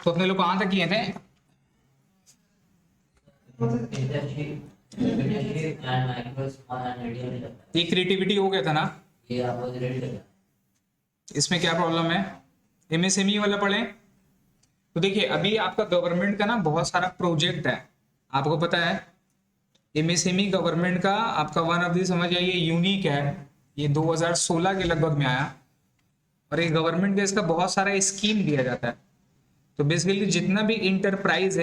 तो अपने लोग कहाँ तक किए थे? ये क्रिएटिविटी हो गया था ना? इसमें क्या प्रॉब्लम है? एमएसएमई वाला पढ़े। तो देखिए अभी आपका गवर्नमेंट का ना बहुत सारा प्रोजेक्ट है, आपको पता है। एमएसएमई गवर्नमेंट का आपका वन ऑफ दी समझ आइए यूनिक है। ये 2016 के लगभग में आया और ये गवर्नमेंट का इसका बहुत सारा स्कीम दिया जाता है। तो बेसिकली जितना भी इंटरप्राइज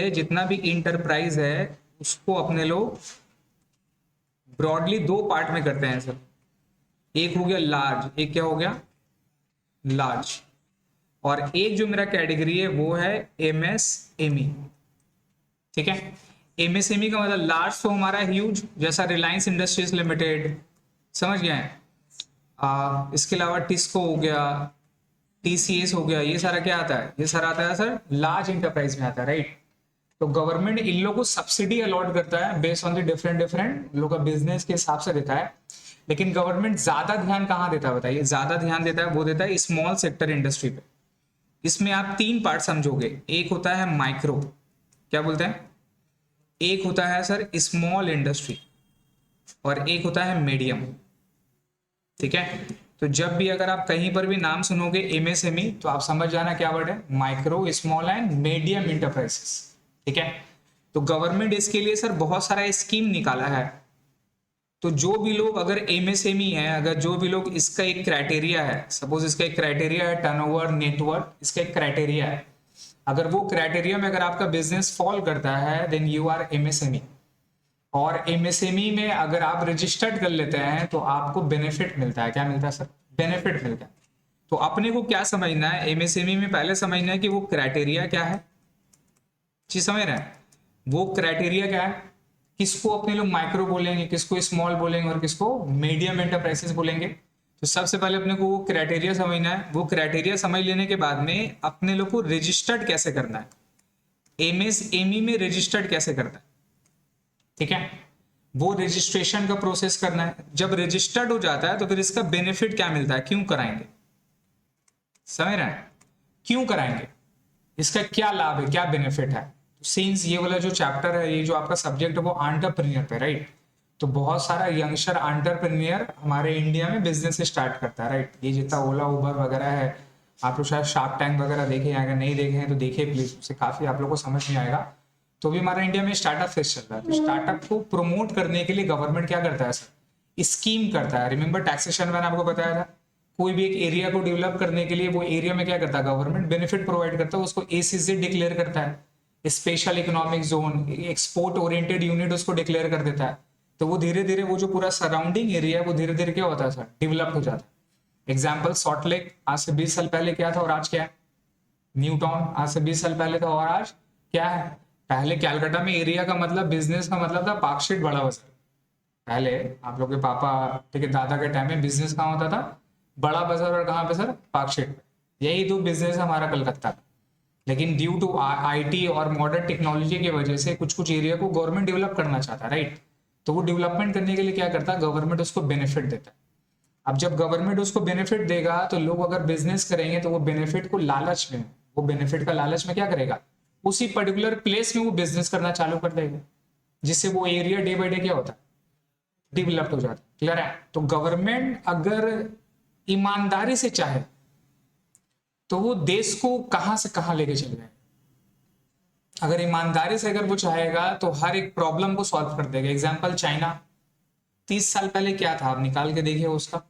है उसको अपने लोग ब्रॉडली दो पार्ट में करते हैं सर। एक हो गया लार्ज, एक क्या हो गया लार्ज, और एक जो मेरा कैटेगरी है वो है एमएसएमई। ठीक है, एमएसएमई का मतलब लार्ज तो हमारा ह्यूज, जैसा रिलायंस इंडस्ट्रीज लिमिटेड, समझ गए हैं। इसके अलावा टिस्को हो गया, टीसीएस हो गया, ये सारा क्या आता है? ये सारा आता है सर लार्ज इंटरप्राइज में आता है, राइट। तो गवर्नमेंट इन लोगों को सब्सिडी अलॉट करता है बेस्ड ऑन द डिफरेंट लोगों का बिजनेस के हिसाब से देता है। लेकिन गवर्नमेंट ज्यादा ध्यान कहाँ देता है बताइए? ज्यादा ध्यान देता है वो देता है स्मॉल सेक्टर इंडस्ट्री पे। इसमें आप तीन पार्ट समझोगे, एक होता है माइक्रो, क्या बोलते हैं, एक होता है सर स्मॉल इंडस्ट्री, और एक होता है मीडियम। ठीक है, तो जब भी अगर आप कहीं पर भी नाम सुनोगे एमएसएमई तो आप समझ जाना क्या वर्ड है, micro small and medium enterprises. ठीक है, तो गवर्नमेंट इसके लिए सर बहुत सारा स्कीम निकाला है। तो जो भी लोग अगर एमएसएमई है, अगर जो भी लोग इसका एक क्राइटेरिया है, सपोज इसका एक क्राइटेरिया है टर्नओवर नेटवर्क, इसका एक क्राइटेरिया है, अगर वो क्राइटेरिया में अगर आपका बिजनेस फॉल करता है देन यू आर एमएसएमई। और एमएसएमई में अगर आप रजिस्टर्ड कर लेते हैं तो आपको बेनिफिट मिलता है। क्या मिलता है सर? बेनिफिट मिलता है। तो अपने को क्या समझना है एमएसएमई में? पहले समझना है कि वो क्राइटेरिया क्या है, चीज समझ रहे हैं? वो क्राइटेरिया क्या है, किसको अपने लोग माइक्रो बोलेंगे, किसको स्मॉल बोलेंगे और किसको मीडियम एंटरप्राइजेस बोलेंगे। तो सबसे पहले अपने को वो क्राइटेरिया समझना है। वो क्राइटेरिया समझ लेने के बाद में अपने लोग को रजिस्टर्ड कैसे करना है, एमएसएमई में रजिस्टर्ड कैसे करना है। ठीक है, वो रजिस्ट्रेशन का प्रोसेस करना है। जब रजिस्टर्ड हो जाता है तो फिर इसका बेनिफिट क्या मिलता है, क्यों कराएंगे, समझ रहे हैं? क्यों कराएंगे, इसका क्या लाभ है, क्या बेनिफिट है। सिंस ये वाला जो चैप्टर है, ये जो आपका सब्जेक्ट है वो एंटरप्रेन्योर पे, राइट। तो बहुत सारा यंगस्टर एंटरप्रेन्योर हमारे इंडिया में बिजनेस स्टार्ट करता है, राइट। ये जितना ओला उबर वगैरह है, आप लोग शायद शार्क टैंक वगैरह देखे हैं, अगर नहीं देखे हैं तो देखिए प्लीज, उससे काफी आप लोग को समझ में आएगा। तो भी हमारे इंडिया में स्टार्टअप फेस चल रहा है। तो स्टार्टअप को प्रमोट करने के लिए गवर्नमेंट क्या करता है सर, स्कीम करता है। रिमेंबर टैक्सेशन मैंने आपको बताया था, कोई भी एक एरिया को डेवलप करने के लिए वो एरिया में क्या करता है गवर्नमेंट, बेनिफिट प्रोवाइड करता है, उसको एसीजी डिक्लेयर करता है, special economic zone, export oriented unit उसको डिक्लेयर कर देता है। तो वो धीरे धीरे वो जो पूरा सराउंडिंग एरिया है वो धीरे धीरे क्या होता है सर, डेवलप हो जाता है। एग्जाम्पल सॉल्ट लेक आज से 20 साल पहले क्या था और आज क्या है, न्यू टाउन आज से 20 साल पहले था और आज क्या है। पहले कैलकाटा में एरिया का मतलब, बिजनेस का मतलब था पार्कशीट बड़ा बाजार। पहले आप लोग के पापा, ठीक है, दादा के टाइम में बिजनेस कहाँ होता था, बड़ा बाजार, और कहाँ पे सर, पार्कशीट पे। यही तो बिजनेस है हमारा कलकत्ता का। लेकिन ड्यू टू आईटी और मॉडर्न टेक्नोलॉजी की वजह से कुछ कुछ एरिया को गवर्नमेंट डेवलप करना चाहता है, राइट। तो वो डेवलपमेंट करने के लिए क्या करता है, गवर्नमेंट उसको बेनिफिट देता है। अब जब गवर्नमेंट उसको बेनिफिट देगा तो लोग अगर बिजनेस करेंगे तो वो बेनिफिट को लालच में, वो बेनिफिट का लालच में क्या करेगा, उसी पर्टिकुलर प्लेस में वो बिजनेस करना चालू कर देगा, जिससे वो एरिया डे बाई डे क्या होता है, डेवलप्ड हो जाता है। क्लियर है? तो गवर्नमेंट अगर ईमानदारी से चाहे तो वो देश को कहां से कहां लेके चल जाए। अगर ईमानदारी से अगर वो चाहेगा तो हर एक प्रॉब्लम को सॉल्व कर देगा। एग्जांपल चाइना, 30 साल पहले क्या था, आप निकाल के देखिए उसका,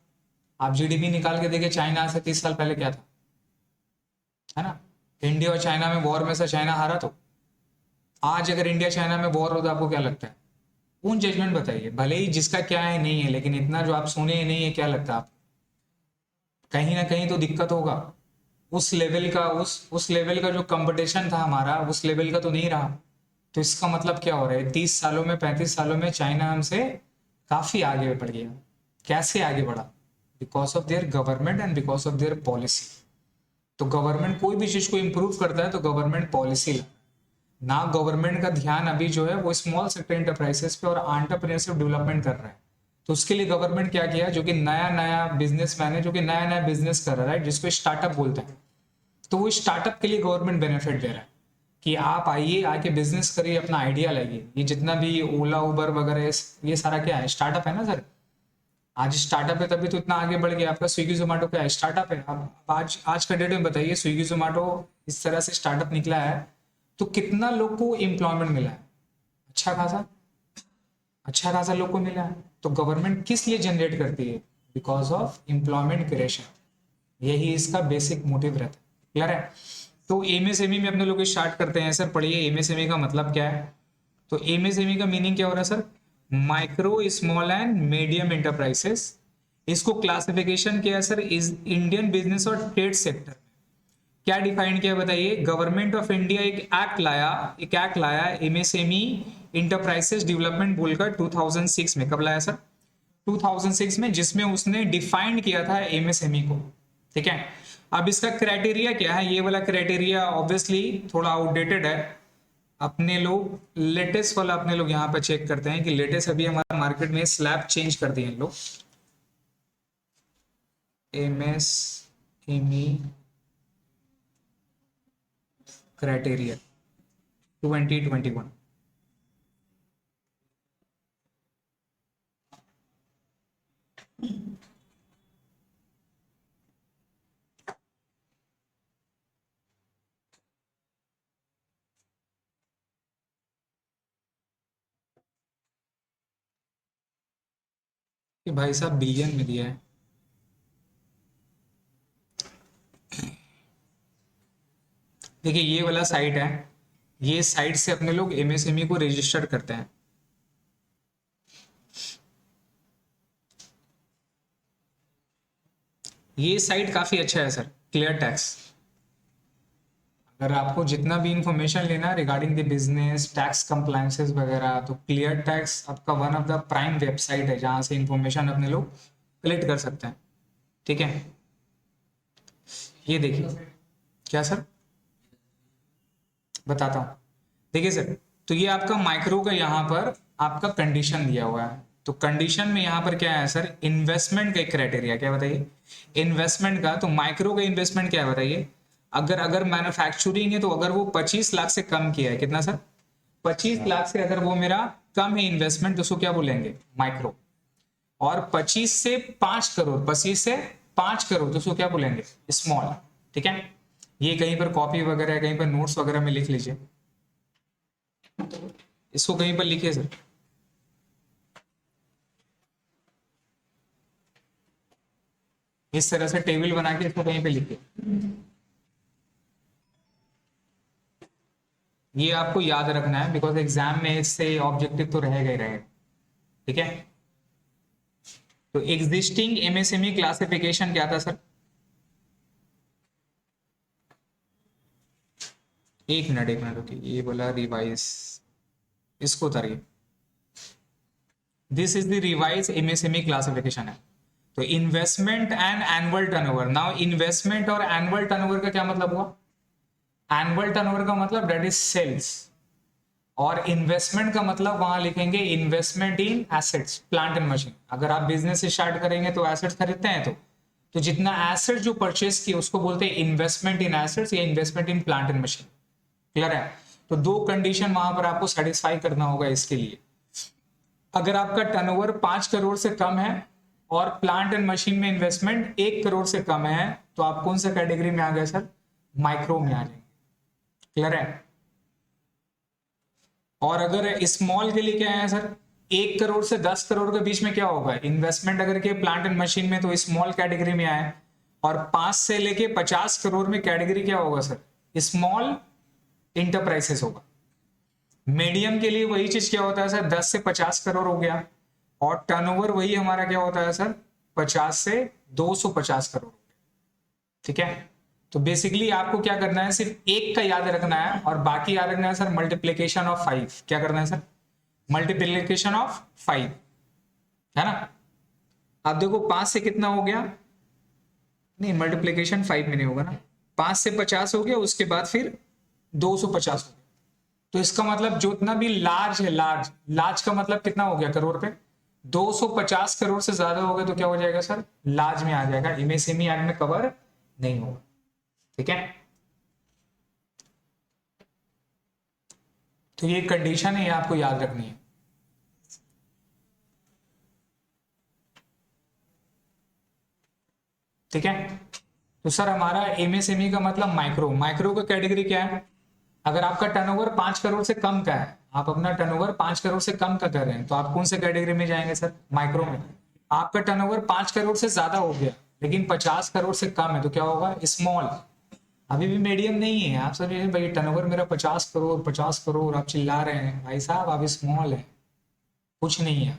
आप जीडीपी निकाल के देखिए, चाइना से 30 साल पहले क्या था, है ना। इंडिया और चाइना में वॉर में से चाइना हारा। तो आज अगर इंडिया चाइना में वॉर हो तो आपको क्या लगता है, कौन जजमेंट बताइए, भले ही जिसका क्या है नहीं है, लेकिन इतना जो आप सुने नहीं है, क्या लगता है आप, कहीं ना कहीं तो दिक्कत होगा। उस लेवल का उस लेवल का जो कंपटीशन था हमारा, उस लेवल का तो नहीं रहा। तो इसका मतलब क्या हो रहा है, 30 सालों में 35 सालों में चाइना हमसे काफी आगे बढ़ गया। कैसे आगे बढ़ा, because of their government and because of their policy. तो गवर्नमेंट कोई भी चीज को इंप्रूव करता है तो गवर्नमेंट पॉलिसी लाता है ना। गवर्नमेंट का ध्यान अभी जो है वो स्मॉल सेक्टर इंटरप्राइजेस पे और एंटरप्रेन्योरशिप डेवलपमेंट कर रहा है। तो उसके लिए गवर्नमेंट क्या किया, जो कि नया नया बिजनेसमैन है, जो कि नया नया बिजनेस कर रहा है, जिसको स्टार्टअप बोलते हैं, तो वो स्टार्टअप के लिए गवर्नमेंट बेनिफिट दे रहा है। कि आप आइए, आके बिजनेस करिए, अपना आइडिया लाइए। ये जितना भी ओला उबर वगैरह ये सारा क्या है, स्टार्टअप है ना सर। आज स्टार्टअप है तभी तो इतना आगे बढ़ गया। आपका स्विगी जोमेटो क्या है, स्टार्टअप है। अब आज का डेट में बताइए, स्विगी जोमेटो इस तरह से स्टार्टअप निकला है तो कितना लोग को एम्प्लॉयमेंट मिला है, अच्छा खासा, अच्छा खासा लोग को मिला है। तो गवर्नमेंट किस लिए जनरेट करती है, बिकॉज ऑफ एम्प्लॉयमेंट क्रिएशन। यही इसका बेसिक मोटिव रहता है। क्लियर है। तो एमएसएमई में अपने लोग स्टार्ट करते हैं सर। पढ़िए एमएसएमई का मतलब क्या है। तो एमएसएमई का मीनिंग क्या हो रहा है sir, micro small and medium enterprises. इसको क्लासिफिकेशन किया है सर इज इंडियन बिजनेस और ट्रेड सेक्टर। क्या डिफाइन किया बताइए। गवर्नमेंट ऑफ इंडिया एक एक्ट लाया एमएसएमई इंटरप्राइजेस डेवलपमेंट बोलकर 2006 में। कब लाया सर, 2006 में, जिसमें उसने डिफाइन किया था एमएसएमई को। ठीक है। अब इसका क्राइटेरिया क्या है, ये वाला क्राइटेरिया ऑब्वियसली थोड़ा आउटडेटेड है। अपने लोग लेटेस्ट वाला अपने लोग यहाँ पे चेक करते हैं कि लेटेस्ट अभी हमारा मार्केट में स्लैब चेंज कर दिए लोग। MSME criteria 2021। कि भाई साहब बिलियन में दिया है। देखिए ये वाला साइट है, ये साइट से अपने लोग एमएसएमई को रजिस्टर करते हैं। ये साइट काफी अच्छा है सर, क्लियर टैक्स। अगर आपको जितना भी इंफॉर्मेशन लेना है regarding the business tax compliances वगैरह, तो क्लियर टैक्स आपका one of the prime website है जहां से इंफॉर्मेशन अपने लोग कलेक्ट कर सकते हैं। ठीक है। ये देखिए, क्या सर, बताता हूँ। देखिए सर, तो ये आपका माइक्रो का यहाँ पर आपका कंडीशन दिया हुआ है। तो कंडीशन में यहाँ पर क्या है सर, इन्वेस्टमेंट का एक क्राइटेरिया क्या बताइए, इन्वेस्टमेंट का। तो माइक्रो का इन्वेस्टमेंट क्या है बताइए। अगर अगर मैन्युफैक्चरिंग है तो अगर वो 25 लाख से कम किया है, कितना सर, 25 लाख से अगर वो मेरा कम है इन्वेस्टमेंट, तो उसको क्या बोलेंगे, माइक्रो। और 25 से 5 करोड़, 25 से 5 करोड़, तो उसको क्या बोलेंगे, स्मॉल। ठीक है। ये कहीं पर कॉपी वगैरह, कहीं पर नोट्स वगैरह में लिख लीजिए, इसको कहीं पर लिखिए सर। इस तरह से टेबल बना के इसको कहीं पे लिखिए। ये आपको याद रखना है, बिकॉज एग्जाम में इससे ऑब्जेक्टिव तो रहेगा ही रहेगा। ठीक है। तो एग्जिस्टिंग एमएसएमई क्लासिफिकेशन क्या था सर, एक मिनट रुकिए, ये बोला रिवाइज, इसको उतारिए। This is the revise MSME classification है। तो investment and annual turnover. Now investment और एनुअल टर्नओवर का क्या मतलब हुआ, एनुअल टर्नओवर का मतलब दैट इज सेल्स, और इन्वेस्टमेंट का मतलब वहां लिखेंगे investment in assets plant and machine. अगर आप बिजनेस स्टार्ट करेंगे तो एसेट्स खरीदते हैं, तो जितना एसेट जो परचेस किए उसको बोलते हैं इन्वेस्टमेंट इन एसेट्स या investment in plant and machine. Clear है। तो दो कंडीशन वहां पर आपको सेटिस्फाई करना होगा इसके लिए। अगर आपका टर्नओवर 5 करोड़ से कम है और प्लांट एंड मशीन में इन्वेस्टमेंट 1 करोड़ से कम है, तो आप कौन सा कैटेगरी में आ गए सर, माइक्रो में आ जाएंगे। क्लियर है। और अगर स्मॉल के लिए क्या है सर, 1 करोड़ से 10 करोड़ के बीच में क्या होगा, इन्वेस्टमेंट अगर के प्लांट एंड मशीन में, तो स्मॉल कैटेगरी में आए। और 5 से लेके 50 करोड़ में कैटेगरी क्या होगा सर, स्मॉल इंटरप्राइजेस होगा। मीडियम के लिए वही चीज क्या होता है सर, 10 से 50 करोड़ हो गया। और टर्नओवर वही हमारा क्या होता है सर, 50 से 250 करोड़। ठीक है। तो बेसिकली आपको क्या करना है, सिर्फ एक का याद रखना है और बाकी याद रखना है सर मल्टीप्लीकेशन ऑफ 5। क्या करना है सर, मल्टीप्लीकेशन ऑफ 5, है ना। अब देखो 5 से कितना हो गया, नहीं मल्टीप्लीकेशन 5 में नहीं होगा ना, 5 से 50 हो गया, उसके बाद फिर 250 हो गया। तो इसका मतलब जितना भी लार्ज है, लार्ज लार्ज का मतलब कितना हो गया करोड़ पे, 250 करोड़ से ज्यादा हो गया तो क्या हो जाएगा सर, लार्ज में आ जाएगा, एमएसएमई एक्ट में कवर नहीं होगा। ठीक है। तो ये कंडीशन है, ये आपको याद रखनी है। ठीक है, तो सर हमारा एमएसएमई का मतलब माइक्रो, माइक्रो का कैटेगरी क्या है? अगर आपका टर्नओवर 5 करोड़ से कम का है, आप अपना टर्नओवर 5 करोड़ से कम का कर रहे हैं, तो आप कौन से कैटेगरी में जाएंगे सर? माइक्रो में। आपका टर्नओवर 5 करोड़ से ज्यादा हो गया लेकिन 50 करोड़ से कम है, तो क्या होगा? स्मॉल। अभी भी मीडियम नहीं है। आप सब भाई टर्नओवर मेरा 50 करोड़ 50 करोड़, आप चिल्ला रहे हैं, भाई साहब आप स्मॉल है, कुछ नहीं है,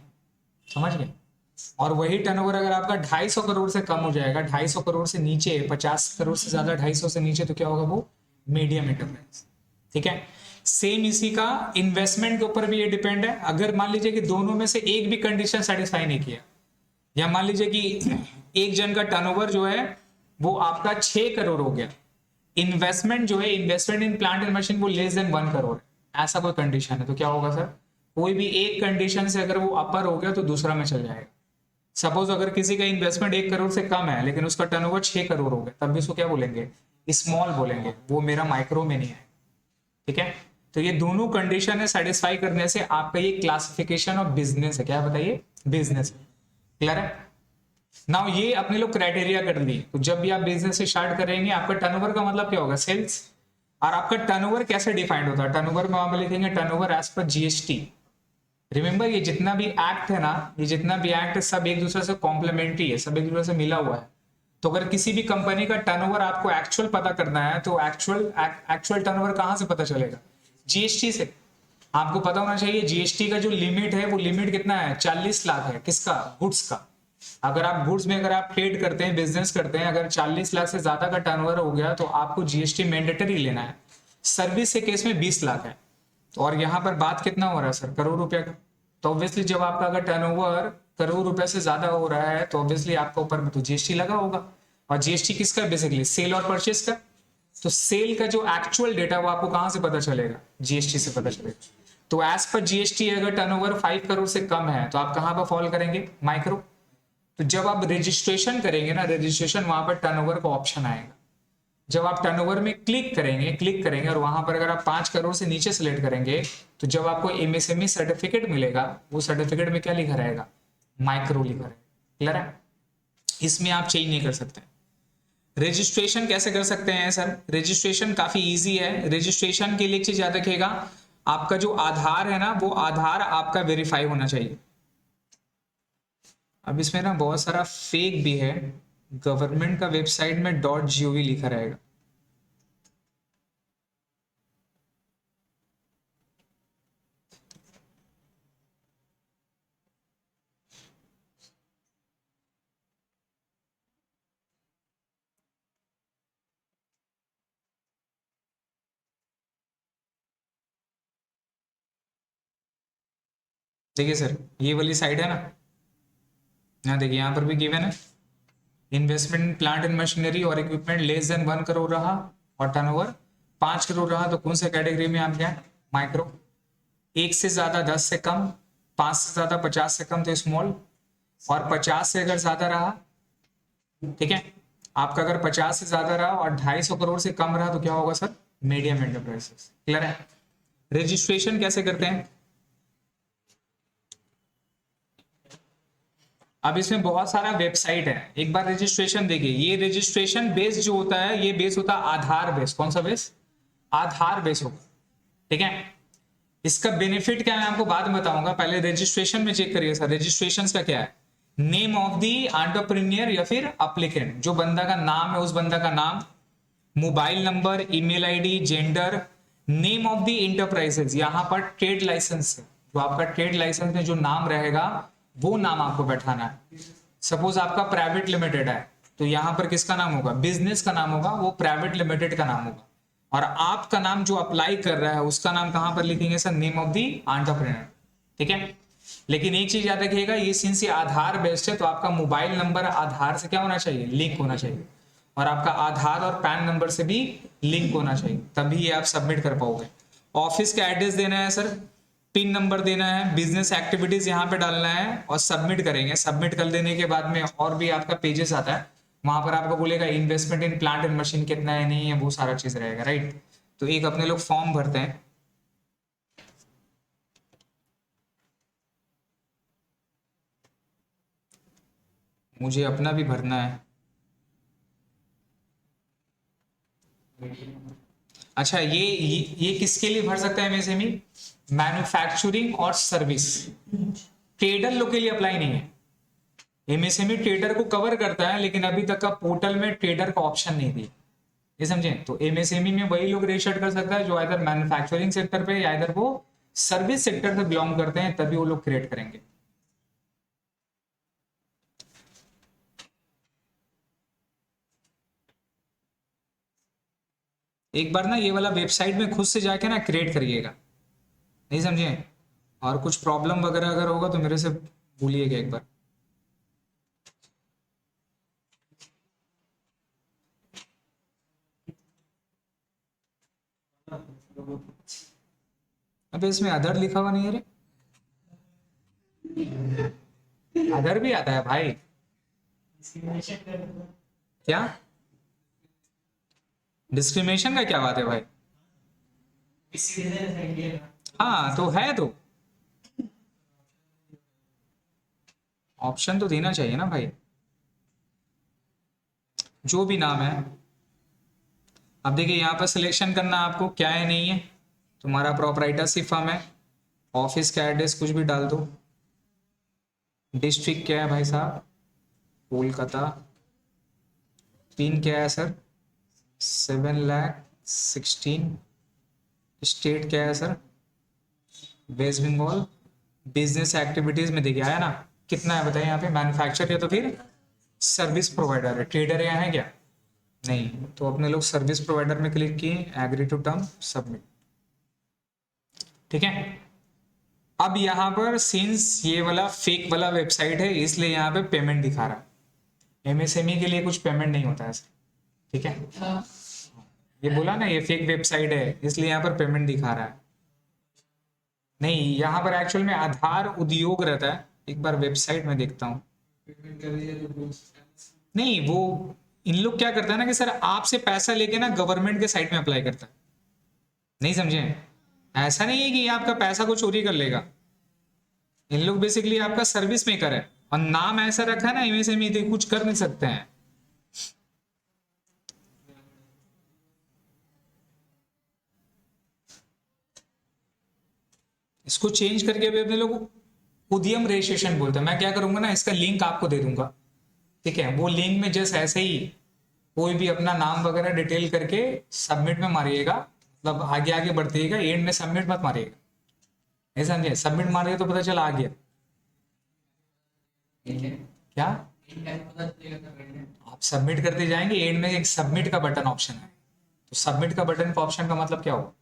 समझ गए? और वही टर्नओवर अगर आपका 250 करोड़ से कम हो जाएगा, 250 करोड़ से नीचे, 50 करोड़ से ज्यादा 250 से नीचे, तो क्या होगा? वो मीडियम एंटरप्राइज। ठीक है, सेम इसी का इन्वेस्टमेंट के ऊपर भी ये डिपेंड है। अगर मान लीजिए कि दोनों में से एक भी कंडीशन सेटिस्फाई नहीं किया, या मान लीजिए कि एक जन का टर्नओवर जो है वो आपका 6 करोड़ हो गया, इन्वेस्टमेंट जो है, investment in plant and machine वो लेस देन 1 करोड़, ऐसा कोई कंडीशन है, तो क्या होगा सर? कोई भी एक कंडीशन से अगर वो अपर हो गया तो दूसरा में चल जाएगा। सपोज अगर किसी का इन्वेस्टमेंट 1 करोड़ से कम है लेकिन उसका टर्नओवर 6 करोड़ हो गया, तब भी उसको क्या बोलेंगे? स्मॉल बोलेंगे, वो मेरा माइक्रो में नहीं है। ठीक है, तो ये दोनों कंडीशन है सेटिस्फाई करने से आपका ये क्लासिफिकेशन ऑफ बिजनेस है। क्या बताइए? बिजनेस है। क्लियर है? नाउ ये अपने लोग क्राइटेरिया कर लिए, तो जब भी आप बिजनेस स्टार्ट करेंगे, आपका टर्नओवर का मतलब क्या होगा? सेल्स। और आपका टर्नओवर कैसे डिफाइंड होता है? टर्नओवर में वहां पर लिखेंगे turnover as per GST. Remember, ये जितना भी एक्ट है ना, ये जितना भी एक्ट है, सब एक दूसरे से कॉम्प्लीमेंट्री है, सब एक दूसरे से मिला हुआ है। तो अगर किसी भी कंपनी का टर्नओवर आपको एक्चुअल पता करना है, तो एक्चुअल टर्नओवर कहां से पता चलेगा? जीएसटी से। आपको पता होना चाहिए जीएसटी का जो लिमिट है, वो लिमिट कितना है? 40 लाख है। किसका? गुड्स का। अगर आप गुड्स में अगर आप ट्रेड करते हैं, बिजनेस करते हैं, अगर 40 लाख से ज्यादा का टर्नओवर हो गया तो आपको जीएसटी मैंडेटरी लेना है। सर्विस के केस में 20 लाख है। और यहाँ पर बात कितना हो रहा है सर? करोड़ रुपए का। तो ऑब्वियसली जब आपका अगर टर्नओवर करोड़ रुपए से ज्यादा हो रहा है तो ऑब्वियसली आपका ऊपर में तो जीएसटी लगा होगा। और जीएसटी किसका? बेसिकली सेल और परचेस का। तो सेल का जो एक्चुअल डेटा वो आपको कहां से पता चलेगा? जीएसटी से पता चलेगा। तो एज पर जीएसटी अगर टर्नओवर 5 करोड़ से कम है तो आप कहां पर फॉल करेंगे? माइक्रो। तो जब आप रजिस्ट्रेशन करेंगे ना, रजिस्ट्रेशन वहां पर टर्नओवर का ऑप्शन आएगा। जब आप टर्नओवर में क्लिक करेंगे और वहां पर अगर आप 5 करोड़ से नीचे सेलेक्ट करेंगे, तो जब आपको एमएसएमई सर्टिफिकेट मिलेगा, वो सर्टिफिकेट में क्या लिखा रहेगा? माइक्रो लिखा रहेगा। क्लियर है? इसमें आप चेंज नहीं कर सकते। रजिस्ट्रेशन कैसे कर सकते हैं सर? रजिस्ट्रेशन काफी इजी है। रजिस्ट्रेशन के लिए एक चीज याद रखिएगा, आपका जो आधार है ना, वो आधार आपका वेरीफाई होना चाहिए। अब इसमें ना बहुत सारा फेक भी है। गवर्नमेंट का वेबसाइट में .gov लिखा रहेगा। देखिए सर, ये वाली साइट है ना, यहाँ देखिए, यहाँ पर भी गिवन है investment in plant and machinery और इक्विपमेंट लेस देन 1 करोड़ रहा और टर्नओवर 5 करोड़ रहा, तो कौन सा कैटेगरी में आप गए? माइक्रो। 1 से ज्यादा 10 से कम, 5 से ज्यादा 50 से कम तो स्मॉल, और 50 से अगर ज्यादा रहा, ठीक है, आपका अगर 50 से ज्यादा रहा और 250 करोड़ से कम रहा तो क्या होगा सर? Medium enterprises. क्लियर है? रजिस्ट्रेशन कैसे करते हैं? अब इसमें बहुत सारा वेबसाइट है, एक बार रजिस्ट्रेशन देखिए। ये रजिस्ट्रेशन बेस जो होता है, ये बेस होता है आधार बेस। कौन सा बेस? आधार बेस होगा। ठीक है, इसका बेनिफिट क्या है आपको बाद में बताऊंगा, पहले रजिस्ट्रेशन में चेक करिए सर। रजिस्ट्रेशन का क्या है? नेम ऑफ द एंटरप्रेन्योर या फिर अप्लीकेंट, जो बंदा का नाम है उस बंदा का नाम, mobile number, email ID, gender, name of the enterprises. यहां पर ट्रेड लाइसेंस, जो आपका ट्रेड लाइसेंस में जो नाम रहेगा वो नाम आपको बैठाना है। सपोज आपका प्राइवेट लिमिटेड है तो यहां पर किसका नाम होगा? बिजनेस का नाम होगा, वो प्राइवेट लिमिटेड का नाम होगा। और आपका नाम जो अप्लाई कर रहा है उसका नाम कहां पर लिखेंगे sir? Name of the entrepreneur. ठीक है, लेकिन एक चीज याद रखिएगा, ये सिंस ये आधार बेस्ड है तो आपका मोबाइल नंबर आधार से क्या होना चाहिए? लिंक होना चाहिए। और आपका आधार और पैन नंबर से भी लिंक होना चाहिए, तभी ये आप सबमिट कर पाओगे। ऑफिस का एड्रेस देना है सर, पिन नंबर देना है, बिजनेस एक्टिविटीज यहाँ पे डालना है और सबमिट करेंगे। सबमिट कर देने के बाद में और भी आपका पेजेस आता है, वहां पर आपको बोलेगा investment in plant and machine कितना है, नहीं है, वो सारा चीज रहेगा। राइट, तो एक अपने लोग फॉर्म भरते हैं, मुझे अपना भी भरना है। अच्छा, ये किसके लिए भर सकता है एमएसएमई? मैन्युफैक्चरिंग और सर्विस। ट्रेडर लोग के लिए अप्लाई नहीं है। एमएसएमई ट्रेडर को कवर करता है, लेकिन अभी तक का पोर्टल में ट्रेडर का ऑप्शन नहीं दिया, ये समझे? तो एमएसएमई में वही लोग रजिस्टर कर सकता है जो इधर मैन्युफैक्चरिंग सेक्टर पे या इधर वो सर्विस सेक्टर से बिलोंग करते हैं, तभी वो लोग क्रिएट करेंगे। एक बार ना ये वाला वेबसाइट में खुद से जाके ना क्रिएट करिएगा, नहीं समझे? और कुछ प्रॉब्लम वगैरह अगर होगा तो मेरे से बोलिएगा एक बार। अबे इसमें अदर लिखा हुआ नहीं है रे। अदर भी आता है भाई? क्या डिस्क्रिमिनेशन का क्या बात है भाई? हाँ तो है, तो ऑप्शन तो देना चाहिए ना भाई, जो भी नाम है। अब देखिए यहाँ पर सिलेक्शन करना आपको, क्या है नहीं है, तुम्हारा प्रोपराइटरशिप फर्म है, ऑफिस का एड्रेस कुछ भी डाल दो, डिस्ट्रिक्ट क्या है भाई साहब, कोलकाता, पिन क्या है सर 7,16,, स्टेट क्या है sir West Bengal, business activities में देखिए आया ना, कितना है बताइए यहाँ पे, मैन्युफैक्चर या तो फिर सर्विस प्रोवाइडर है, ट्रेडर यहाँ है क्या? नहीं, तो अपने लोग सर्विस प्रोवाइडर में क्लिक किए, एग्री टू टर्म, सबमिट। ठीक है, अब यहाँ पर सिंस ये वाला फेक वाला वेबसाइट है, इसलिए यहाँ पे पेमेंट दिखा रहा है। एमएसएमई के लिए कुछ पेमेंट नहीं होता है, ठीक है? ये बोला ना ये फेक वेबसाइट है, इसलिए यहाँ पर पेमेंट दिखा रहा है। नहीं, यहाँ पर एक्चुअल में आधार उद्योग रहता है, एक बार वेबसाइट में देखता हूँ। नहीं, वो इन लोग क्या करता है ना कि सर आपसे पैसा लेके ना गवर्नमेंट के साइट में अप्लाई करता है, नहीं समझे? ऐसा नहीं है कि ये आपका पैसा को चोरी कर लेगा, इन लोग बेसिकली आपका सर्विस मेकर है, और नाम ऐसा रखा है ना एमएसएमई, तो कुछ कर नहीं सकते हैं। इसको चेंज करके अभी अपने लोग उद्यम रजिस्ट्रेशन बोलते हैं। मैं क्या करूंगा ना, इसका लिंक आपको दे दूंगा, ठीक है? वो लिंक में जस्ट ऐसे ही कोई भी अपना नाम वगैरह डिटेल करके सबमिट में मारिएगा, मतलब आगे आगे बढ़ते एंड में सबमिट मत मारिएगा, ऐसा समझे? सबमिट मारिएगा तो पता चला आ गया, क्या आप सबमिट करते जाएंगे, एंड में एक सबमिट का बटन ऑप्शन है, तो सबमिट का बटन का ऑप्शन का मतलब क्या होगा?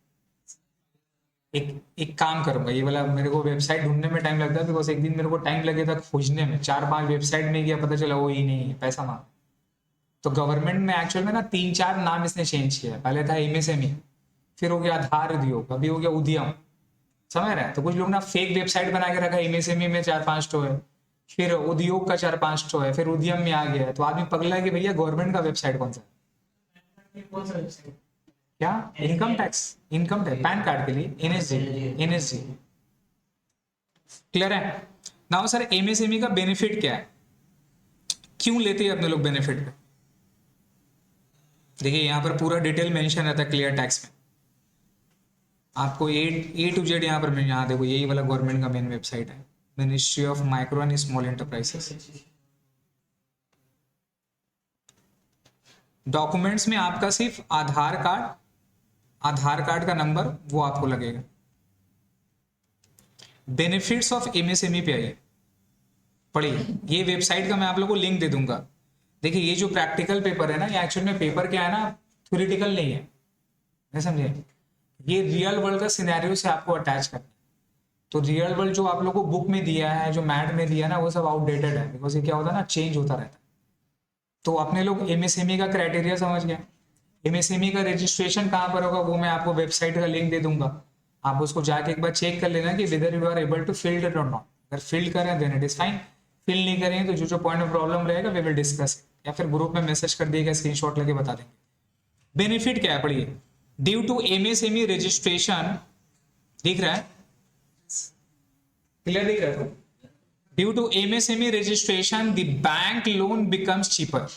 एक एक काम करूंगा, ये वाला मेरे को वेबसाइट ढूंढने में टाइम लगता है, बिकॉज एक दिन मेरे को टाइम लगे था खोजने में, 4-5 वेबसाइट में गया, पता चला वो ही नहीं है, पैसा मांग। तो गवर्नमेंट में एक्चुअल में ना 3-4 नाम इसने चेंज किया, पहले था एमएसएमई, फिर हो गया आधार उद्योग, अभी हो गया उद्यम, समझ रहे हैं? तो कुछ लोग ना फेक वेबसाइट बना के रखा है, एमएसएमई में 4-5 ठो है, फिर उद्योग का 4-5 ठो है, फिर उद्यम में आ गया है, तो आदमी पगला है कि भैया गवर्नमेंट का वेबसाइट कौन सा है? क्या income tax? Income tax pan card के लिए एनएसजी, एनएसजी, क्लियर है? नाउ सर एमएसएमई का बेनिफिट क्या है, क्यों लेते हैं अपने लोग बेनिफिट पे? देखिए यहाँ पर पूरा डिटेल मेंशन रहता है क्लियर टैक्स में, आपको ए टू जेड यहाँ पर, यहाँ देखो यही वाला गवर्नमेंट का मेन वेबसाइट है, ministry of micro and small enterprises. Documents में आपका सिर्फ आधार कार्ड का नंबर वो आपको लगेगा। बेनिफिट्स ऑफ एमएसएमई पे आइए, पढ़िए, ये वेबसाइट का मैं आप लोगों को लिंक दे दूंगा। देखिए ये जो प्रैक्टिकल पेपर है ना, ये एक्चुअल में पेपर क्या है ना, थ्योरेटिकल नहीं है, नहीं समझे? ये रियल वर्ल्ड का सिनेरियो से आपको अटैच करना है। तो रियल वर्ल्ड जो आप लोगों को बुक में दिया है, जो मैट में दिया है ना, वो सब आउटडेटेड है, बिकॉज ये क्या होता है ना, चेंज होता रहता है। तो अपने लोग एमएसएमई का क्राइटेरिया समझ गए। एमएसएमई का रजिस्ट्रेशन कहाँ पर होगा, वो मैं आपको वेबसाइट का लिंक दे दूंगा, आप उसको जाके एक बार चेक कर लेना कि whether you are able to filled it और नॉट। अगर फिल्ड करें then it is fine, fill नहीं करें तो जो जो पॉइंट ऑफ प्रॉब्लम रहेगा वी विल डिस्कस, या फिर ग्रुप में मैसेज कर दिएगा, स्क्रीनशॉट लेके बता देंगे। बेनिफिट क्या है पढ़िए, ड्यू टू एमएसएमई रजिस्ट्रेशन, दिख रहा है, क्लियर दिख रहा है? Due to MSME registration the bank loan becomes cheaper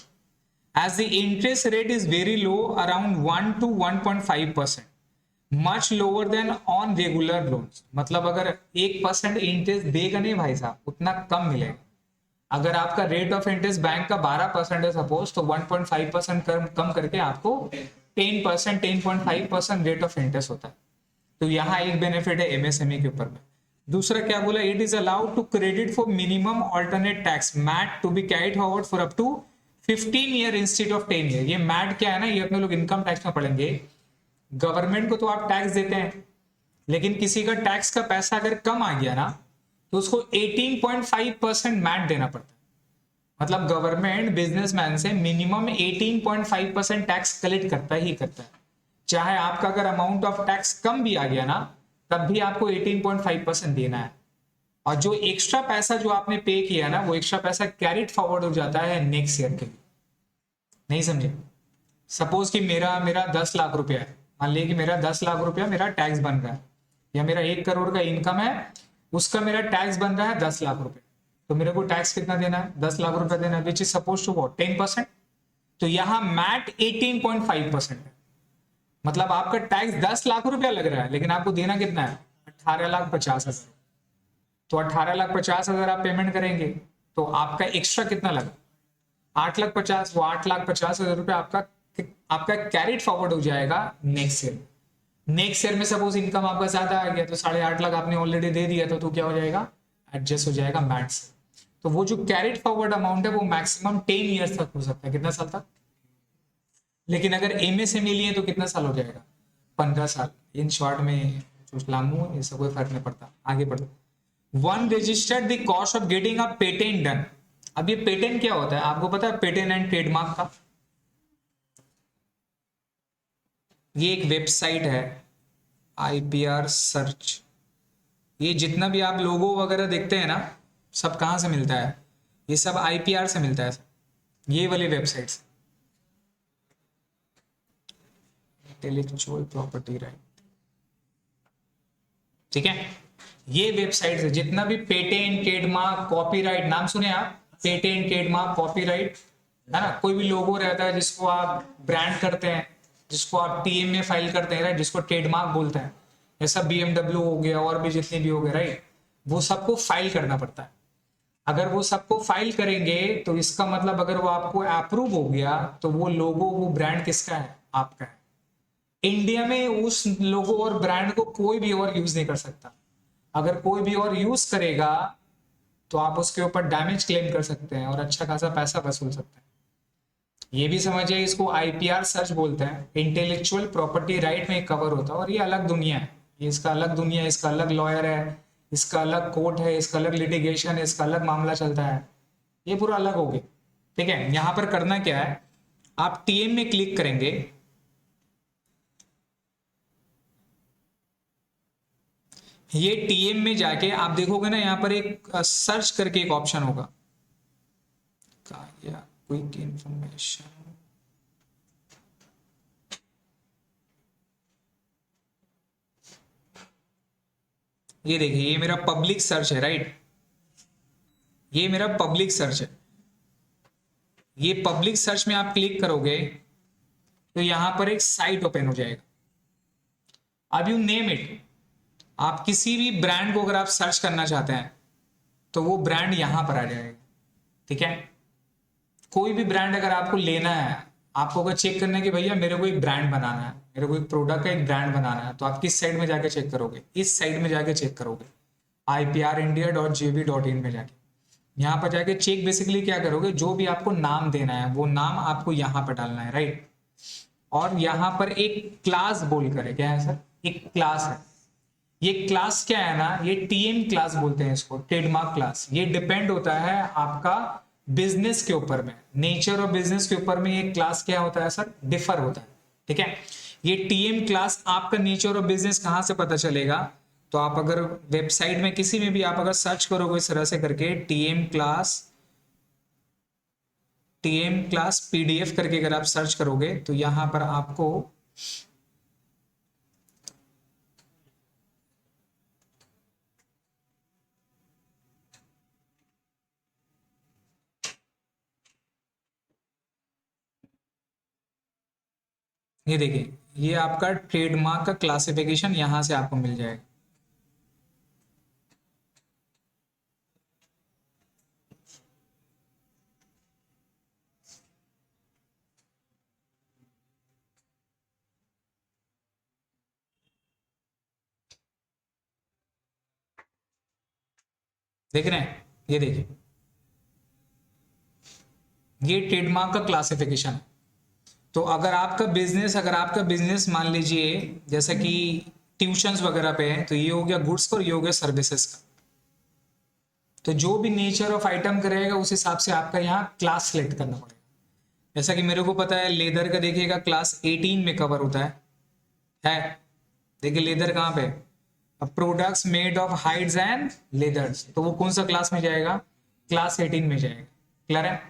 as the interest rate is very low around 1 to 1.5%, much lower than on regular loans. मतलब अगर 1% इंटरेस्ट देगा नहीं भाई साहब, उतना कम मिलेगा. अगर आपका रेट ऑफ इंटरेस्ट बैंक का 12% है सपोज, तो 1.5% कम करके आपको 10%, 10.5% रेट ऑफ इंटरेस्ट होता है. तो यहाँ एक बेनिफिट है एमएसएमई के ऊपर में. दूसरा क्या बोला, it is allowed to credit for minimum alternate tax MAT to be carried forward for up to 15 year institute of 10 year. ये मैट क्या है ना, ये अपने लोग इनकम टैक्स में पढ़ेंगे. गवर्नमेंट को तो आप टैक्स देते हैं, लेकिन किसी का टैक्स का पैसा अगर कम आ गया ना, तो उसको 18.5% मैट देना पड़ता है. मतलब गवर्नमेंट बिजनेसमैन से मिनिमम 18.5% टैक्स कलेक्ट करता ही करता है. चाहे आपका अगर अमाउंट ऑफ टैक्स कम भी आ गया ना, तब भी आपको 18.5% देना है. और जो एक्स्ट्रा पैसा जो आपने पे किया ना, वो एक्स्ट्रा पैसा कैरिड फॉरवर्ड हो जाता है नेक्स्ट ईयर के लिए. नहीं समझे? सपोज कि मेरा 10 लाख रुपया है, मान लीजिए कि मेरा 10 लाख रुपया मेरा टैक्स बन रहा है, या मेरा 1 करोड़ का इनकम है, उसका मेरा टैक्स बन रहा है 10 लाख रुपए. तो मेरे को टैक्स कितना देना है? 10 लाख रुपया देना है, which is suppose to what 10%. तो यहाँ मैट 18.5% है. मतलब आपका टैक्स 10 लाख रुपया लग रहा है, लेकिन आपको देना कितना है? 18,50,000. तो 18,50,000 आप पेमेंट करेंगे, तो आपका एक्स्ट्रा कितना लगा? 8,50,000. वो 8,50,000 रुपया आपका कैरिड फॉरवर्ड हो जाएगा नेक्स्ट ईयर. नेक्स्ट ईयर में सपोज इनकम आपका ज्यादा आ गया, तो 8.5 लाख आपने ऑलरेडी दे दिया, तो क्या हो जाएगा? एडजस्ट हो जाएगा मैट से. तो वो जो कैरिड फॉरवर्ड अमाउंट है वो मैक्सिमम 10 ईयर्स तक हो सकता है. कितना साल तक? लेकिन अगर एमएसएमई लिए तो कितना साल हो जाएगा? 15 साल. इन शॉर्ट में जो लामू इससे कोई फर्क नहीं पड़ता. आगे बढ़ो. One registered the cost of getting a patent done. अब ये पेटेंट क्या होता है आपको पता है? पेटेंट एंड ट्रेडमार्क का ये एक वेबसाइट है, आईपीआर सर्च. ये जितना भी आप लोगो वगैरह देखते हैं ना, सब कहां से मिलता है? ये सब आईपीआर से मिलता है. ये वाली वेबसाइट्स, इंटेलेक्चुअल प्रॉपर्टी राइट. ठीक है, ये वेबसाइट है. जितना भी पेटेंट, ट्रेडमार्क, कॉपीराइट, नाम सुने आप? पेटेंट, ट्रेडमार्क, कॉपीराइट, है ना? कोई भी लोगो रहता है जिसको आप ब्रांड करते हैं, जिसको आप टीएम में फाइल करते हैं, राइट, जिसको ट्रेडमार्क बोलते हैं. ऐसा बीएमडब्ल्यू हो गया और भी जितने भी हो गए, राइट, वो सबको फाइल करना पड़ता है. अगर वो सबको फाइल करेंगे तो इसका मतलब अगर वो आपको अप्रूव हो गया, तो वो लोगो, वो ब्रांड किसका है? आपका है. इंडिया में उस लोगो और ब्रांड को कोई भी और यूज नहीं कर सकता. अगर कोई भी और यूज करेगा तो आप उसके ऊपर डैमेज क्लेम कर सकते हैं और अच्छा खासा पैसा वसूल सकते हैं. ये भी समझिए, इसको आईपीआर सर्च बोलते हैं. इंटेलेक्चुअल प्रॉपर्टी राइट में कवर होता है. और ये अलग दुनिया है, ये इसका अलग दुनिया है, इसका अलग लॉयर है, इसका अलग कोर्ट है, इसका अलग लिटिगेशन है, इसका अलग मामला चलता है. ये पूरा अलग हो गया. ठीक है, यहां पर करना क्या है, आप टीएम में क्लिक करेंगे. ये टीएम में जाके आप देखोगे ना, यहां पर एक सर्च करके एक ऑप्शन होगा, क्विक इंफॉर्मेशन. ये देखिए, ये मेरा पब्लिक सर्च है, राइट. ये मेरा पब्लिक सर्च है. ये पब्लिक सर्च में आप क्लिक करोगे तो यहां पर एक साइट ओपन हो जाएगा. अब यू नेम इट. आप किसी भी ब्रांड को अगर आप सर्च करना चाहते हैं तो वो ब्रांड यहां पर आ जाएगा. ठीक है, कोई भी ब्रांड अगर आपको लेना है, आपको अगर चेक करना है कि भैया मेरे को एक ब्रांड बनाना है, मेरे को एक प्रोडक्ट का एक ब्रांड बनाना है, तो आप किस साइट में जाके चेक करोगे? इस साइट में जाके चेक करोगे, IPRindia.gov.in में जाके. यहाँ पर जाके चेक बेसिकली क्या करोगे, जो भी आपको नाम देना है वो नाम आपको यहाँ पर डालना है, राइट. और यहाँ पर एक क्लास बोल कर है, क्या है सर? एक क्लास है. ये क्लास क्या है ना, ये टीएम क्लास बोलते हैं इसको, ट्रेडमार्क क्लास. ये डिपेंड होता है आपका बिजनेस के ऊपर में, नेचर और बिजनेस के ऊपर में ये क्लास क्या होता है सर? डिफर होता है. ठीक है, ये टीएम क्लास आपका नेचर और बिजनेस कहां से पता चलेगा? तो आप अगर वेबसाइट में किसी में भी आप अगर सर्च करोगे इस तरह से करके टीएम क्लास पीडीएफ करके अगर आप सर्च करोगे तो यहां पर आपको ये देखिए, ये आपका ट्रेडमार्क का क्लासिफिकेशन यहां से आपको मिल जाएगा। देख रहे हैं, ये देखिए, ये ट्रेडमार्क का क्लासिफिकेशन है। तो अगर आपका बिजनेस मान लीजिए जैसे कि ट्यूशंस वगैरह पे है, तो ये हो गया गुड्स और ये हो गया सर्विसेज का। तो जो भी नेचर ऑफ आइटम करेगा उस हिसाब से आपका यहाँ क्लास सिलेक्ट करना पड़ेगा। जैसा कि मेरे को पता है लेदर का देखिएगा क्लास 18 में कवर होता है। देखिए लेदर कहाँ पे, अब products made of hides and leathers, तो वो कौन सा क्लास में जाएगा, क्लास 18 में जाएगा। क्लियर है।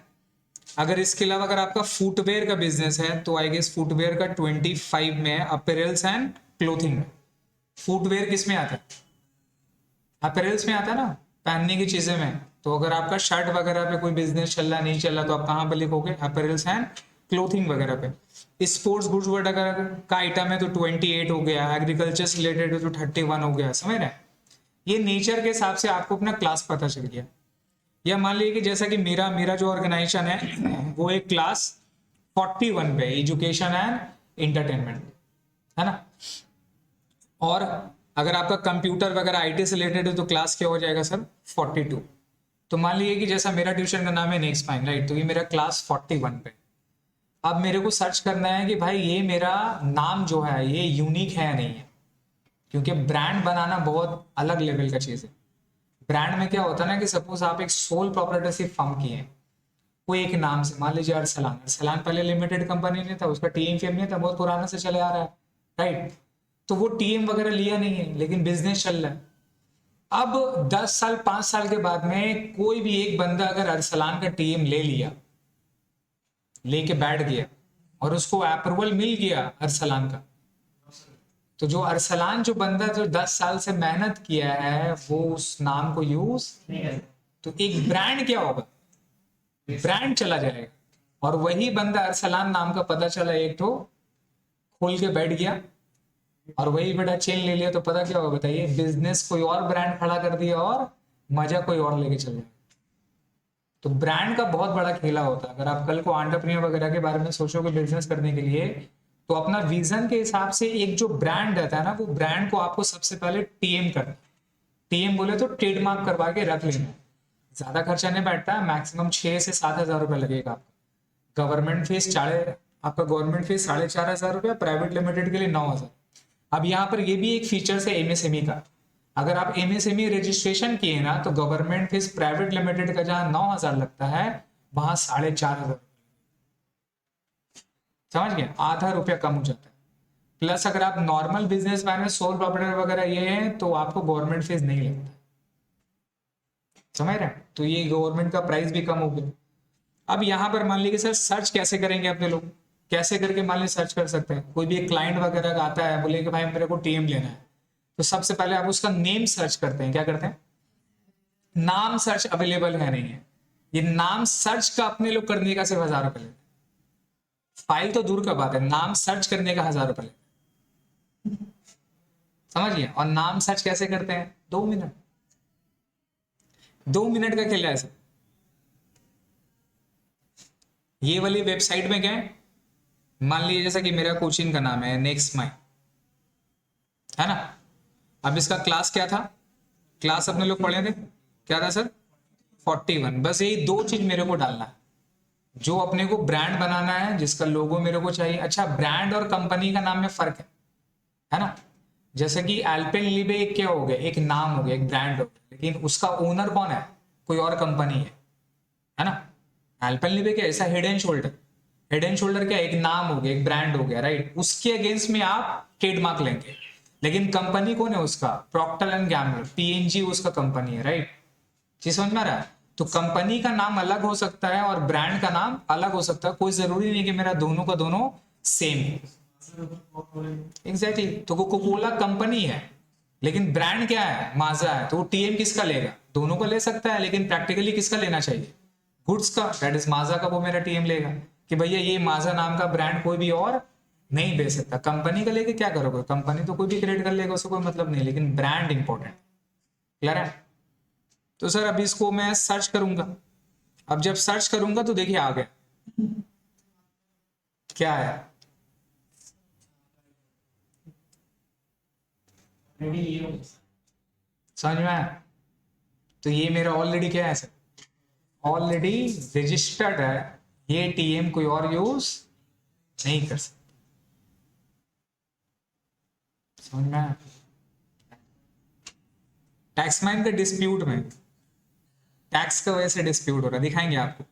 अगर इसके अलावा अगर आपका फुटवेयर का बिजनेस है तो आई गेस फुटवेयर का 25 में है, अपीयरेंस एंड क्लोथिंग में। फुटवेयर किस में आता है, अपीयरेंस में आता है ना, पहनने की चीजें में। तो अगर आपका शर्ट वगैरह पे कोई बिजनेस चल रहा नहीं चल रहा, तो आप कहाँ पे लिखोगे, अपीयरेंस एंड क्लोथिंग वगैरह पे। स्पोर्ट्स गुड्स वगैरह का आइटम है तो 28 हो गया, एग्रीकल्चर से रिलेटेड है तो 31 हो गया। समझ रहे हैं, ये नेचर के हिसाब से आपको अपना क्लास पता चल गया। या मान लीजिए कि जैसा कि मेरा मेरा जो ऑर्गेनाइजेशन है वो एक क्लास 41 पे, एजुकेशन एंड इंटरटेनमेंट, है ना। और अगर आपका कंप्यूटर वगैरह आईटी से रिलेटेड है तो क्लास क्या हो जाएगा सर, 42। तो मान लीजिए कि जैसा मेरा ट्यूशन का नाम है नेक्स्ट फाइन, राइट, तो ये मेरा क्लास 41 पे। अब मेरे को सर्च करना है कि भाई ये मेरा नाम जो है ये यूनिक है या नहीं है, क्योंकि ब्रांड बनाना बहुत अलग लेवल का चीज है। ब्रांड में क्या होता है ना कि सपोज आप एक सोल प्रोप्राइटरशिप फर्म की है, कोई एक नाम से, मान लीजिए अरसलान। अरसलान पहले लिमिटेड कंपनी नहीं था, उसका टीएम फीएम नहीं था, बहुत पुराना से चले आ रहा है, राइट। तो वो टीएम वगैरह लिया नहीं है लेकिन बिजनेस चल रहा है। अब 10 साल 5 साल के बाद में कोई भी एक बंदा अगर अरसलान का टीएम ले लिया, लेके बैठ गया और उसको अप्रूवल मिल गया अरसलान का, तो जो अरसलान जो बंदा जो 10 साल से मेहनत किया है वो उस नाम को यूज, तो एक ब्रांड क्या होगा, ब्रांड चला जाएगा। और वही बंदा अरसलान नाम का पता चला एक तो खोल के बैठ गया और वही बड़ा चेन ले लिया, तो पता क्या होगा बताइए, बिजनेस कोई और ब्रांड खड़ा कर दिया और मजा कोई और लेके चल जाए। तो ब्रांड का बहुत बड़ा खेला होता है। अगर आप कल को एंटरप्रेन्योर वगैरह के बारे में सोचोगे बिजनेस करने के लिए, तो अपना विजन के हिसाब से एक जो ब्रांड रहता है ना, वो ब्रांड को आपको सबसे पहले टीएम करना। टीएम बोले तो ट्रेडमार्क करवा के रख लेना। ज्यादा खर्चा नहीं बैठता है, मैक्सिमम 6 से 7 हज़ार रुपये लगेगा आपका। गवर्नमेंट फीस आपका गवर्नमेंट फीस 4,500 रुपया, प्राइवेट लिमिटेड के लिए 9,000। अब यहाँ पर ये भी एक फीचर है एमएसएमई का। अगर आप एमएसएमई रजिस्ट्रेशन किए ना, तो गवर्नमेंट फीस प्राइवेट लिमिटेड का जहां 9,000 लगता है वहां 4,500। समझ गए, आधा रुपया कम हो जाता है। प्लस अगर आप नॉर्मल बिजनेस मैन है, सोल प्रोप्राइटर वगैरह ये है, तो आपको गवर्नमेंट फीस नहीं लगता। समझ रहे हैं, तो ये गवर्नमेंट का प्राइस भी कम हो गया। अब यहाँ पर मान लीजिए सर सर्च कैसे करेंगे अपने लोग, कैसे करके मान लीजिए सर्च कर सकते हैं। कोई भी एक क्लाइंट वगैरह का आता है, बोले कि भाई मेरे को टीएम लेना है, तो सबसे पहले आप उसका नेम सर्च करते हैं। क्या करते हैं, नाम सर्च अवेलेबल है नहीं है, ये नाम सर्च का अपने लोग करने का सिर्फ 1,000 रुपए लेते हैं। फाइल तो दूर का बात है, नाम सर्च करने का 1,000 रुपए लेते हैं। समझिए, और नाम सर्च कैसे करते हैं, 2 मिनट, 2 मिनट का खेल है सर। ये वाली वेबसाइट में क्या है, मान लीजिए जैसा कि मेरा कोचिंग का नाम है नेक्स्ट माइंड, है ना। अब इसका क्लास क्या था, क्लास अपने लोग पढ़े थे, क्या था सर, 41। बस यही 2 चीज मेरे को डालना है। जो अपने को ब्रांड बनाना है, जिसका लोगो मेरे को चाहिए। अच्छा, ब्रांड और कंपनी का नाम में फर्क है ना। जैसे कि एल्पेनलीबे एक क्या हो गया, एक नाम हो गया, एक ब्रांड हो गया, लेकिन उसका ओनर कौन है, कोई और कंपनी है ना। एल्पेनलीबे क्या, ऐसा head and shoulder, head and shoulder क्या, एक नाम हो गया, एक ब्रांड हो गया, राइट। उसके अगेंस्ट में आप ट्रेडमार्क लेंगे, लेकिन कंपनी कौन है उसका, प्रॉक्टर एंड गैम्बल, पीएनजी उसका कंपनी है, राइट। चीज समझ में आ रहा है। तो कंपनी का नाम अलग हो सकता है और ब्रांड का नाम अलग हो सकता है, कोई जरूरी नहीं कि मेरा दोनों का दोनों सेम हो। एग्जैक्टली, तो कोको कोला कंपनी है लेकिन ब्रांड क्या है, माजा है, तो वो टीएम किसका लेगा, दोनों को ले सकता है, लेकिन प्रैक्टिकली किसका लेना चाहिए, गुड्स का, दैट इज माजा का, वो मेरा टीएम लेगा कि भैया ये माजा नाम का ब्रांड कोई भी और नहीं बेच सकता। कंपनी का लेके क्या करोगे, कंपनी तो कोई भी क्रिएट कर लेगा, उसको कोई मतलब नहीं, लेकिन ब्रांड इंपॉर्टेंट। क्लियर है? तो सर अभी इसको मैं सर्च करूंगा, अब जब सर्च करूंगा तो देखिए आ गया, क्या है, समझ में आया? तो ये मेरा ऑलरेडी क्या है सर, ऑलरेडी रजिस्टर्ड है, ये टीएम कोई और यूज नहीं कर सकता। समझ में आया? टैक्स माइन का डिस्प्यूट में, टैक्स का वजह से डिस्प्यूट हो रहा है, दिखाएंगे आपको।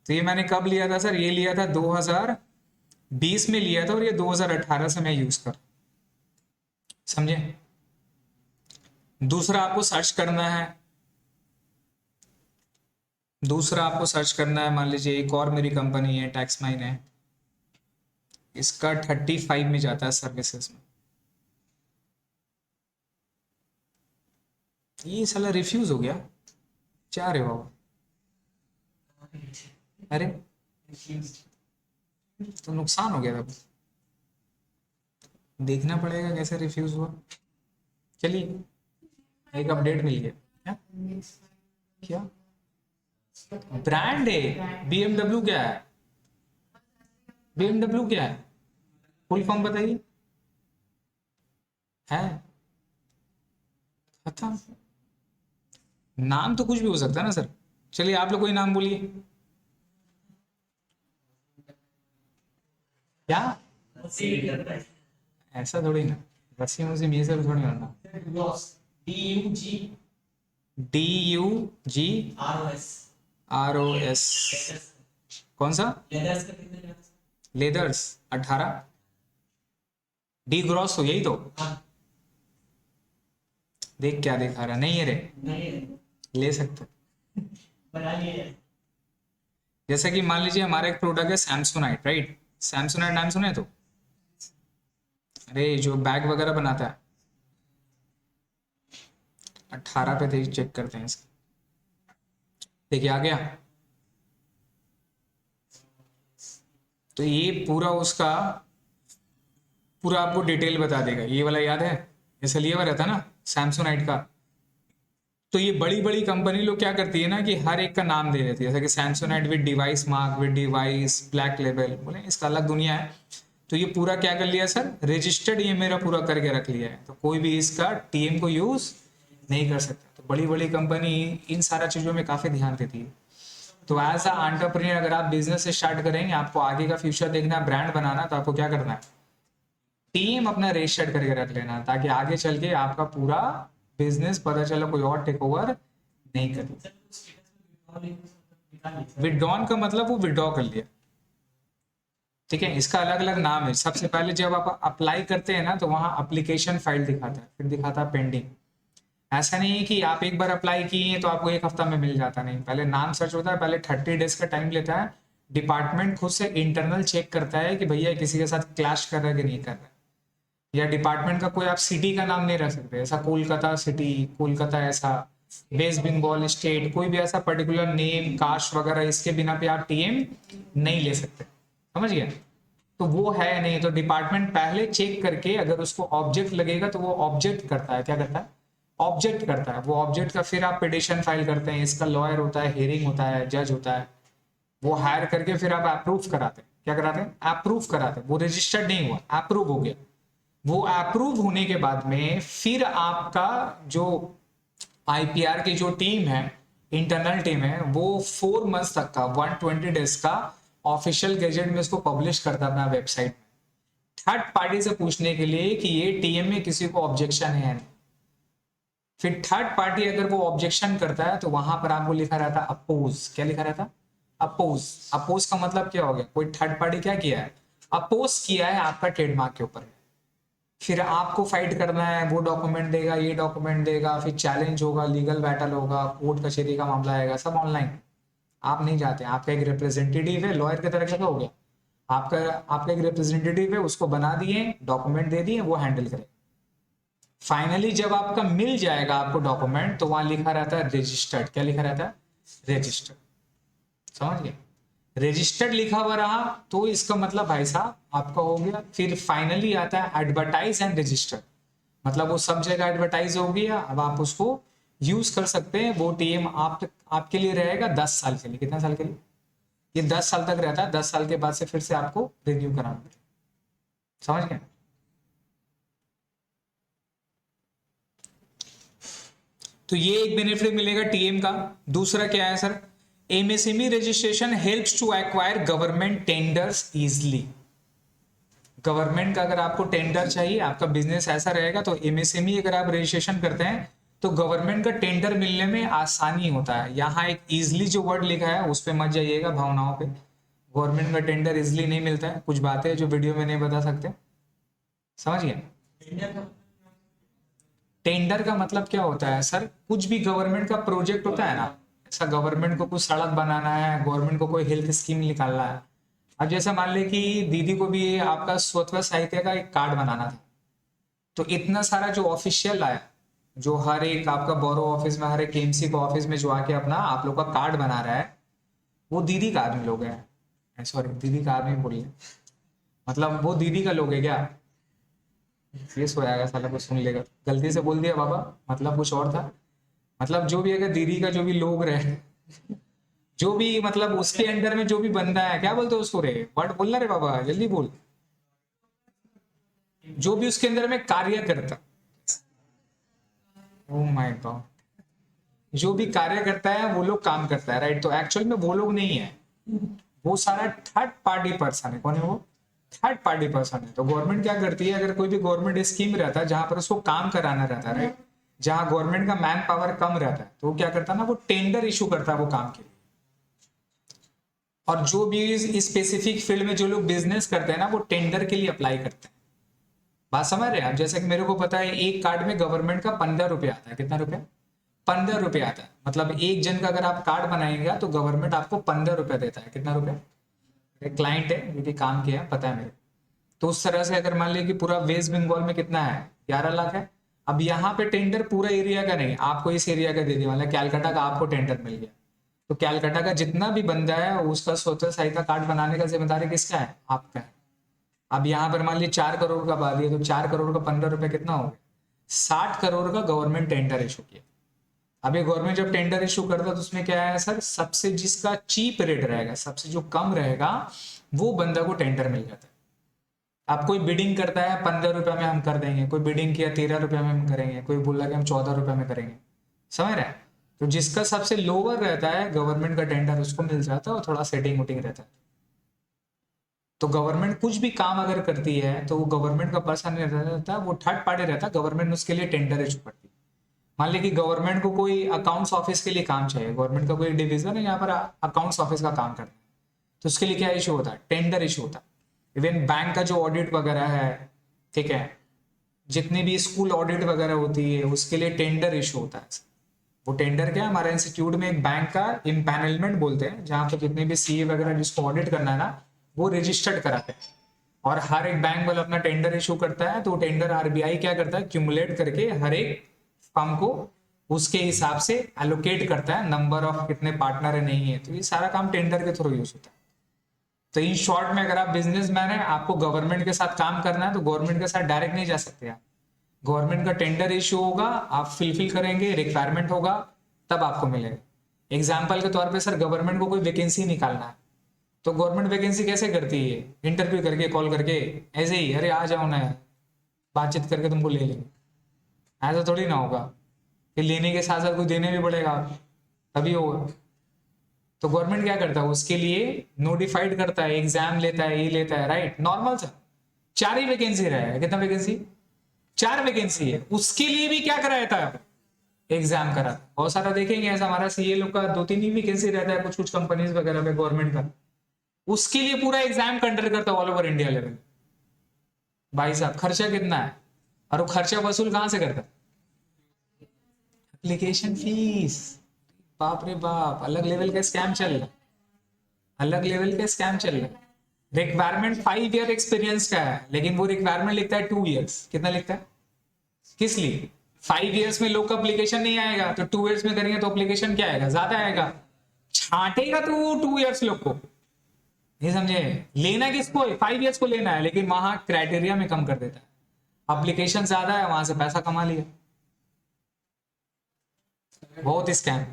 तो ये मैंने कब लिया था सर, ये लिया था 2020 में लिया था, और ये 2018 से मैं यूज कर, समझे? दूसरा आपको सर्च करना है, दूसरा आपको सर्च करना है, मान लीजिए एक और मेरी कंपनी है टैक्स माइन है, इसका 35 में जाता है सर्विसेज में, ये साला रिफ्यूज हो गया, क्या रे बाबा, अरे तो नुकसान हो गया था, देखना पड़ेगा कैसे रिफ्यूज हुआ। चलिए एक अपडेट मिल गया। क्या क्या ब्रांड है बीएमडब्ल्यू, क्या है बीएमडब्ल्यू, क्या है फुल फॉर्म बताइए, है खत्म, नाम तो कुछ भी हो सकता है ना सर। चलिए आप लोग कोई नाम बोलिए, क्या, ऐसा थोड़ी ना, वसीम वसीम ये सब थोड़ी होना। D U G R O S, कौन सा, लेदर्स 18, डी ग्रॉस हो, यही तो, देख क्या दिखा रहा, नहीं है रे, ले सकते हो। जैसे कि मान लीजिए हमारा एक प्रोडक्ट है सैमसोनाइट, राइट, सैमसोनाइट नाम सुने तो, अरे जो बैग वगैरह बनाता है, 18 पे देखिए, चेक करते हैं इसका, देखिए आ गया। तो ये पूरा उसका पूरा आपको डिटेल बता देगा, ये वाला याद है, जैसे लिए हुआ रहता है ना सैमसोनाइट का। तो ये बड़ी बड़ी कंपनी लोग क्या करती है ना कि हर एक का नाम दे देती है, जैसे कि Samsonite with device mark, with device black label, बोले इसका अलग दुनिया है। तो ये पूरा क्या कर लिया सर, रजिस्टर्ड ये मेरा पूरा करके रख लिया है, तो कोई भी इसका टीएम को यूज नहीं कर सकता। तो बड़ी बड़ी कंपनी इन सारा चीजों में काफी ध्यान देती है। तो एज अ एंटरप्रेन्योर अगर आप बिजनेस स्टार्ट करेंगे, आपको आगे का फ्यूचर देखना है, ब्रांड बनाना, तो आपको क्या करना है, टीम अपना रजिस्टर्ड करके रख लेना, ताकि आगे चल के आपका पूरा बिजनेस पता चला कोई और टेक ओवर नहीं कर। विड्रॉन का मतलब वो विड्रॉ कर लिया, ठीक है। इसका अलग अलग नाम है। सबसे पहले जब आप अप्लाई करते हैं ना, तो वहां अप्लीकेशन फाइल दिखाता है, फिर दिखाता है पेंडिंग। ऐसा नहीं है कि आप एक बार अप्लाई किए तो आपको एक हफ्ता में मिल जाता, नहीं, पहले नाम सर्च होता है, पहले 30 डेज का टाइम लेता है। डिपार्टमेंट खुद से इंटरनल चेक करता है कि भैया किसी के साथ क्लैश कर रहा है कि नहीं कर रहा है। या डिपार्टमेंट का कोई आप सिटी का नाम नहीं रख सकते, ऐसा कोलकाता सिटी, कोलकाता ऐसा, वेस्ट बंगाल स्टेट, कोई भी ऐसा पर्टिकुलर नेम कास्ट वगैरह, इसके बिना पे आप टीएम नहीं ले सकते, समझ गए? तो वो है नहीं, तो डिपार्टमेंट पहले चेक करके अगर उसको ऑब्जेक्ट लगेगा तो वो ऑब्जेक्ट करता है, क्या करता है, ऑब्जेक्ट करता है। वो ऑब्जेक्ट का फिर आप पिटिशन फाइल करते हैं, इसका लॉयर होता है, हियरिंग होता है, जज होता है, वो हायर करके फिर आप अप्रूव कराते हैं, क्या कराते हैं, अप्रूव कराते हैं। वो रजिस्टर्ड नहीं हुआ, अप्रूव हो गया। वो अप्रूव होने के बाद में फिर आपका जो आईपीआर की जो टीम है, इंटरनल टीम है, वो 4 मंथ्स तक का 120 डेज का ऑफिशियल गैजेट में इसको पब्लिश करता है अपना वेबसाइट में, थर्ड पार्टी से पूछने के लिए कि ये टीएम में किसी को ऑब्जेक्शन है नहीं। फिर थर्ड पार्टी अगर वो ऑब्जेक्शन करता है तो वहां पर आपको लिखा रहता है अपोज, क्या लिखा रहता है, अपोज। अपोज का मतलब क्या हो गया, कोई थर्ड पार्टी क्या किया है, अपोज किया है आपका ट्रेडमार्क के ऊपर। फिर आपको फाइट करना है, वो डॉक्यूमेंट देगा, ये डॉक्यूमेंट देगा, फिर चैलेंज होगा, लीगल बैटल होगा, कोर्ट कचहरी का मामला आएगा, सब ऑनलाइन। आप नहीं जाते, आपका एक रिप्रेजेंटेटिव है, लॉयर की तरह का हो गया, आपका आपका एक रिप्रेजेंटेटिव है, उसको बना दिए, डॉक्यूमेंट दे दिए, वो हैंडल करे। फाइनली जब आपका मिल जाएगा आपको डॉक्यूमेंट, तो वहां लिखा रहता है रजिस्टर्ड, क्या लिखा रहता है, रजिस्टर्ड, समझ गए? रजिस्टर्ड लिखा हुआ रहा तो इसका मतलब भाई साहब आपका हो गया। फिर फाइनली आता है एडवर्टाइज एंड रजिस्टर, मतलब वो सब जगह एडवर्टाइज हो गया, अब आप उसको यूज कर सकते हैं। वो टीएम आपके लिए रहेगा 10 साल के लिए। कितना साल के लिए? ये 10 साल तक रहता है, 10 साल के बाद से फिर से आपको रिन्यू कराना पड़ेगा। समझ गए? तो ये एक बेनिफिट मिलेगा टीएम का। दूसरा क्या है sir? MSME registration helps to acquire government tenders easily. Government का अगर आपको टेंडर चाहिए, आपका बिजनेस ऐसा रहेगा तो एमएसएमई अगर आप रजिस्ट्रेशन करते हैं तो गवर्नमेंट का टेंडर मिलने में आसानी होता है। यहाँ एक इजली जो वर्ड लिखा है उस पर मत जाइएगा भावनाओं पे। गवर्नमेंट का टेंडर इजली नहीं मिलता है, कुछ बातें जो वीडियो में नहीं बता सकते। समझ गए? टेंडर का मतलब क्या होता है सर? कुछ भी गवर्नमेंट का प्रोजेक्ट होता है ना, ऐसा गवर्नमेंट को कुछ सड़क बनाना है, गवर्नमेंट को कोई हेल्थ स्कीम निकालना है। अब जैसे मान ले कि दीदी को भी आपका स्वतः साहित्य का एक कार्ड बनाना था, तो इतना सारा जो ऑफिशियल आया, जो हर एक आपका बोरो ऑफिस में, हर एक केएमसी का ऑफिस में जो आके अपना आप लोग का कार्ड बना रहा है, वो दीदी का आदमी लोग है। सॉरी, दीदी का आदमी बोलिए, मतलब वो दीदी का लोग है क्या? ये सो जाएगा साला, कुछ सुन लेगा, गलती से बोल दिया बाबा, मतलब कुछ और था। मतलब जो भी अगर दीदी का जो भी लोग रहे, जो भी मतलब उसके अंडर में जो भी बंदा है, क्या बोलते हो उसको रे, वर्ड बोलना रे बाबा, जल्दी बोल। जो भी उसके अंदर में कार्य करता, ओह माय गॉड, जो भी कार्य करता है वो लोग काम करता है, राइट? तो एक्चुअल में वो लोग नहीं है, वो सारा थर्ड पार्टी पर्सन है। कौन है वो? थर्ड पार्टी पर्सन है। तो गवर्नमेंट क्या करती है, अगर कोई भी गवर्नमेंट स्कीम रहता है जहां पर उसको काम कराना रहता है, राइट, जहां गवर्नमेंट का मैन पावर कम रहता है, तो वो क्या करता है ना, वो टेंडर इशू करता है वो काम के लिए। और जो भी इस स्पेसिफिक फील्ड में जो लोग बिजनेस करते हैं ना, वो टेंडर के लिए अप्लाई करते हैं। बात समझ रहे हैं आप? जैसे कि मेरे को पता है एक कार्ड में गवर्नमेंट का 15 रुपये आता है। कितना रुपया? 15 रुपये आता है। मतलब एक जन का अगर आप कार्ड बनाएंगे तो गवर्नमेंट आपको 15 रुपये देता है। कितना रुपया? एक क्लाइंट है जो कि काम किया, पता है मेरे। तो उस तरह से अगर मान लीजिए कि पूरा वेस्ट बंगाल में कितना है, 11 लाख है। अब यहाँ पे टेंडर पूरा एरिया का नहीं, आपको इस एरिया का दे दिया, मतलब कैलकाटा का आपको टेंडर मिल गया, तो कैलकाटा का जितना भी बंदा है उसका स्वतः सहायता कार्ड बनाने का जिम्मेदारी किसका है? आपका है। अब यहाँ पर मान लीजिए 4 करोड़ का बा दिया, तो 4 करोड़ का 15 रुपये कितना हो गया? 60 करोड़ का गवर्नमेंट टेंडर इशू किया। अब ये गवर्नमेंट जब टेंडर इशू करता है तो उसमें क्या है सर, सबसे जिसका चीप रेट रहेगा, सबसे जो कम रहेगा, वो बंदा को टेंडर मिल जाता है। आप कोई बिडिंग करता है 15 रुपये में हम कर देंगे, कोई बिडिंग किया 13 रुपये में हम करेंगे, कोई बोला कि हम 14 रुपये में करेंगे। समझ रहे हैं? तो जिसका सबसे लोअर रहता है गवर्नमेंट का टेंडर, उसको मिल जाता है और थोड़ा सेटिंग वोटिंग रहता है। तो गवर्नमेंट कुछ भी काम अगर करती है तो वो गवर्नमेंट का पर्सन नहीं रहता, वो थर्ड पार्टी रहता है। गवर्नमेंट उसके लिए टेंडर इशू करती है। मान लीजिए कि गवर्नमेंट को कोई अकाउंट्स ऑफिस के लिए काम चाहिए, गवर्नमेंट का कोई डिवीजन है यहाँ पर अकाउंट्स ऑफिस का काम करता है, तो उसके लिए क्या इशू होता है? टेंडर इशू होता है। इवन बैंक का जो ऑडिट वगैरह है, ठीक है, जितनी भी स्कूल ऑडिट वगैरह होती है उसके लिए टेंडर इशू होता है। वो टेंडर क्या है, हमारे इंस्टीट्यूट में एक बैंक का इम्पैनलमेंट बोलते हैं, जहां पर जितने भी सीए वगैरह जिसको ऑडिट करना है ना, वो रजिस्टर्ड कराते हैं। और हर एक बैंक वाला अपना टेंडर इशू करता है, तो टेंडर आरबीआई क्या करता है, क्यूमुलेट करके हर एक फर्म को उसके हिसाब से एलोकेट करता है, नंबर ऑफ कितने पार्टनर है नहीं है, तो ये सारा काम टेंडर के थ्रू यूज होता है। तो इन शॉर्ट में अगर आप बिजनेसमैन है, आपको गवर्नमेंट के साथ काम करना है, तो गवर्नमेंट के साथ डायरेक्ट नहीं जा सकते आप। गवर्नमेंट का टेंडर इशू होगा, आप फिलफिल करेंगे, रिक्वायरमेंट होगा, तब आपको मिलेगा। एग्जाम्पल के तौर पे सर, गवर्नमेंट को कोई वैकेंसी निकालना है, तो गवर्नमेंट वैकेंसी कैसे करती है? इंटरव्यू करके, कॉल करके, ऐसे ही अरे आ जाओ ना, बातचीत करके तुमको ले लेंगे। ऐसा थोड़ी ना होगा, फिर लेने के साथ साथ कुछ देने भी पड़ेगा, तभी होगा। तो गवर्नमेंट क्या करता है, उसके लिए नोटिफाइड करता है, एग्जाम लेता है, ये लेता है, राइट, नॉर्मल सा। 4 ही वैकेंसी रहेगा। कितना वैकेंसी? 4 वैकेंसी है, उसके लिए भी क्या कराया था? एग्जाम करा। बहुत सारा देखेंगे ऐसा, हमारा सीए लोग का 2-3 ही वैकेंसी रहता है कुछ कुछ कंपनीज वगैरह में गवर्नमेंट का, उसके लिए पूरा एग्जाम कंडक्ट करता है ऑल ओवर इंडिया लेवल। भाई साहब खर्चा कितना है, और वो खर्चा वसूल कहां से करता है? Application fees. बाप रे बाप, अलग लेवल का स्कैम चल रहा है, अलग लेवल का स्कैम चल रहा है। रिक्वायरमेंट 5 ईयर एक्सपीरियंस का है, लेकिन वो रिक्वायरमेंट लिखता है 2 ईयर्स। कितना लिखता है? किस लिए? 5 ईयर्स में लोग का एप्लीकेशन नहीं आएगा, तो 2 ईयर्स में करेंगे तो एप्लीकेशन क्या आएगा? ज्यादा आएगा। छांटेगा तो 2 ईयर्स लोग को, नहीं समझे? लेना किसको, 5 years को लेना है, लेकिन वहां क्राइटेरिया में कम कर देता है, अप्लीकेशन ज्यादा है, वहां से पैसा कमा लिया, बहुत स्कैम।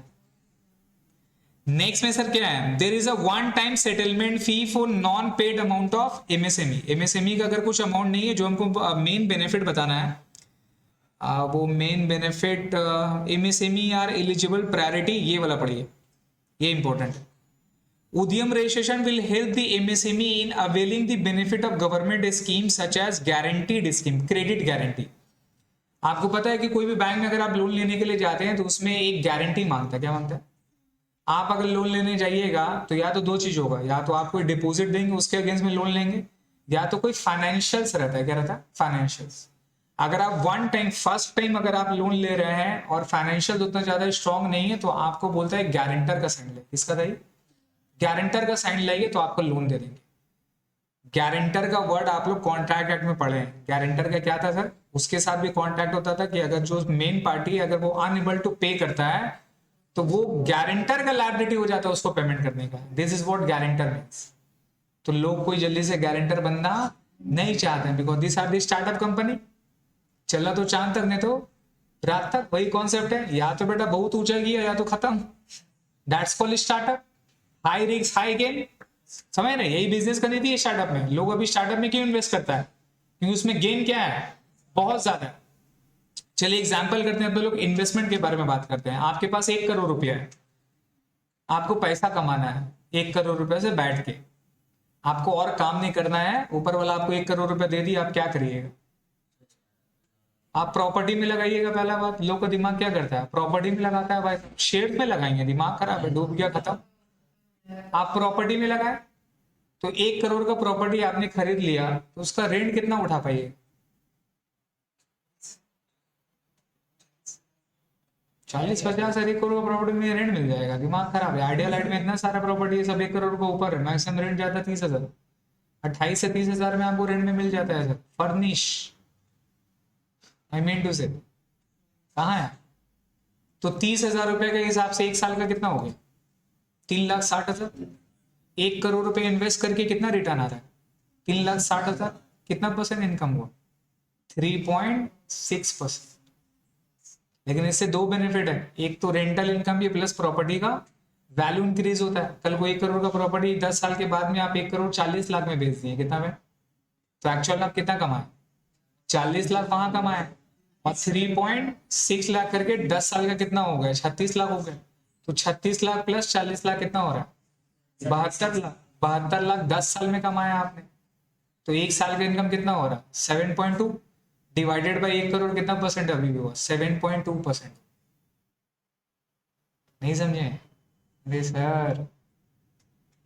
नेक्स्ट में सर क्या है, there is a one time settlement fee for non paid amount of MSME. MSME का अगर कुछ अमाउंट नहीं है, जो हमको मेन बेनिफिट बताना है, वो main benefit MSME are eligible priority, ये वाला पढ़िए, ये इंपॉर्टेंट है। Udyam registration will help the MSME in availing the benefit of government scheme such as guaranteed scheme, credit guarantee. आपको पता है कि कोई भी बैंक में अगर आप लोन लेने के लिए जाते हैं तो उसमें एक गारंटी मांगता है, क्या मांगता है? आप अगर लोन लेने जाइएगा तो या तो दो चीज होगा, या तो आप कोई डिपॉजिट देंगे उसके अगेंस्ट में लोन लेंगे, या तो कोई फाइनेंशियल्स रहता है, क्या रहता है? फाइनेंशियल्स। अगर आप वन टाइम फर्स्ट टाइम अगर आप लोन ले रहे हैं और फाइनेंशियल उतना ज्यादा स्ट्रांग नहीं है, तो आपको बोलता है गारंटर का साइन ले, किसका चाहिए? गारंटर का साइन लाइए तो आपको लोन दे देंगे। गारंटर का वर्ड आप लोग कॉन्ट्रैक्ट एक्ट में पढ़े हैं, गारंटर का क्या था सर? उसके साथ भी कॉन्ट्रैक्ट होता था कि अगर जो मेन पार्टी अगर वो अनएबल टू पे करता है तो वो गारंटर का लायबिलिटी हो जाता है उसको पेमेंट करने का। This is what guarantor means. तो लोग कोई जल्दी से गारंटर बनना नहीं चाहते हैं, because this are the startup company. चला तो चांद तक, नहीं तो रात तक, वही कॉन्सेप्ट है, या तो बेटा बहुत ऊंचा गया या तो खत्म। That's called startup, high risk high gain. समझ रहे? यही बिजनेस करनी थी स्टार्टअप में। लोग अभी स्टार्टअप में क्यों इन्वेस्ट करता है? क्योंकि उसमें गेन क्या है? बहुत ज्यादा है। चलिए एग्जाम्पल करते हैं, तो लोग इन्वेस्टमेंट के बारे में बात करते हैं। आपके पास 1 करोड़ रुपया है, आपको पैसा कमाना है 1 करोड़ रुपए से बैठ के, आपको और काम नहीं करना है, ऊपर वाला आपको 1 करोड़ रुपया दे दी, आप क्या करिएगा? आप प्रॉपर्टी में लगाइएगा। पहला बात, लोग का दिमाग क्या करता है? प्रॉपर्टी में लगाता है भाई, शेयर में लगाएंगे, दिमाग खराब है, डूब गया, खत्म। आप प्रॉपर्टी में लगाए तो 1 करोड़ का प्रॉपर्टी आपने खरीद लिया तो उसका रेंट कितना उठा पाइए? 40-50 हज़ार 1 करोड़ का प्रॉपर्टी में रेंट मिल जाएगा, दिमाग खराब है। आइडिया लाइट में इतना सारा प्रॉपर्टी है, सब 1 करोड़ का ऊपर है, मैक्सिमम रेंट जाता है 30 हज़ार, 28 से 30 हज़ार में आपको रेंट में मिल जाता है sir, furnish. I mean to say, कहाँ है? तो 30 हज़ार रुपए के हिसाब से 1 साल का कितना हो गया? 3,60,000। 1 करोड़ रुपए इन्वेस्ट करके कितना रिटर्न आ रहा है? 3,60,000। कितना परसेंट इनकम हुआ? 3.6%। लेकिन इससे दो बेनिफिट है, एक तो रेंटल इनकम भी प्लस प्रॉपर्टी का वैल्यू इंक्रीज होता है। कल को 1 करोड़ का प्रॉपर्टी 10 साल के बाद में आप 1 करोड़ 40 लाख में बेच दिए, कितना में? तो एक्चुअल आप कितना कमाए? 40 लाख वहां कमाए, और 3.6 लाख करके 10 साल का कितना हो गया? 36 लाख हो गया। तो 36 लाख प्लस 40 लाख कितना हो रहा है? 72 लाख। 72 लाख 10 साल में कमाया आपने। तो 1 साल का इनकम कितना हो रहा है? 7.2 डिवाइडेड बाई 1 करोड़, कितना परसेंट अभी भी हुआ? 7.2%। नहीं समझे? अरे सर,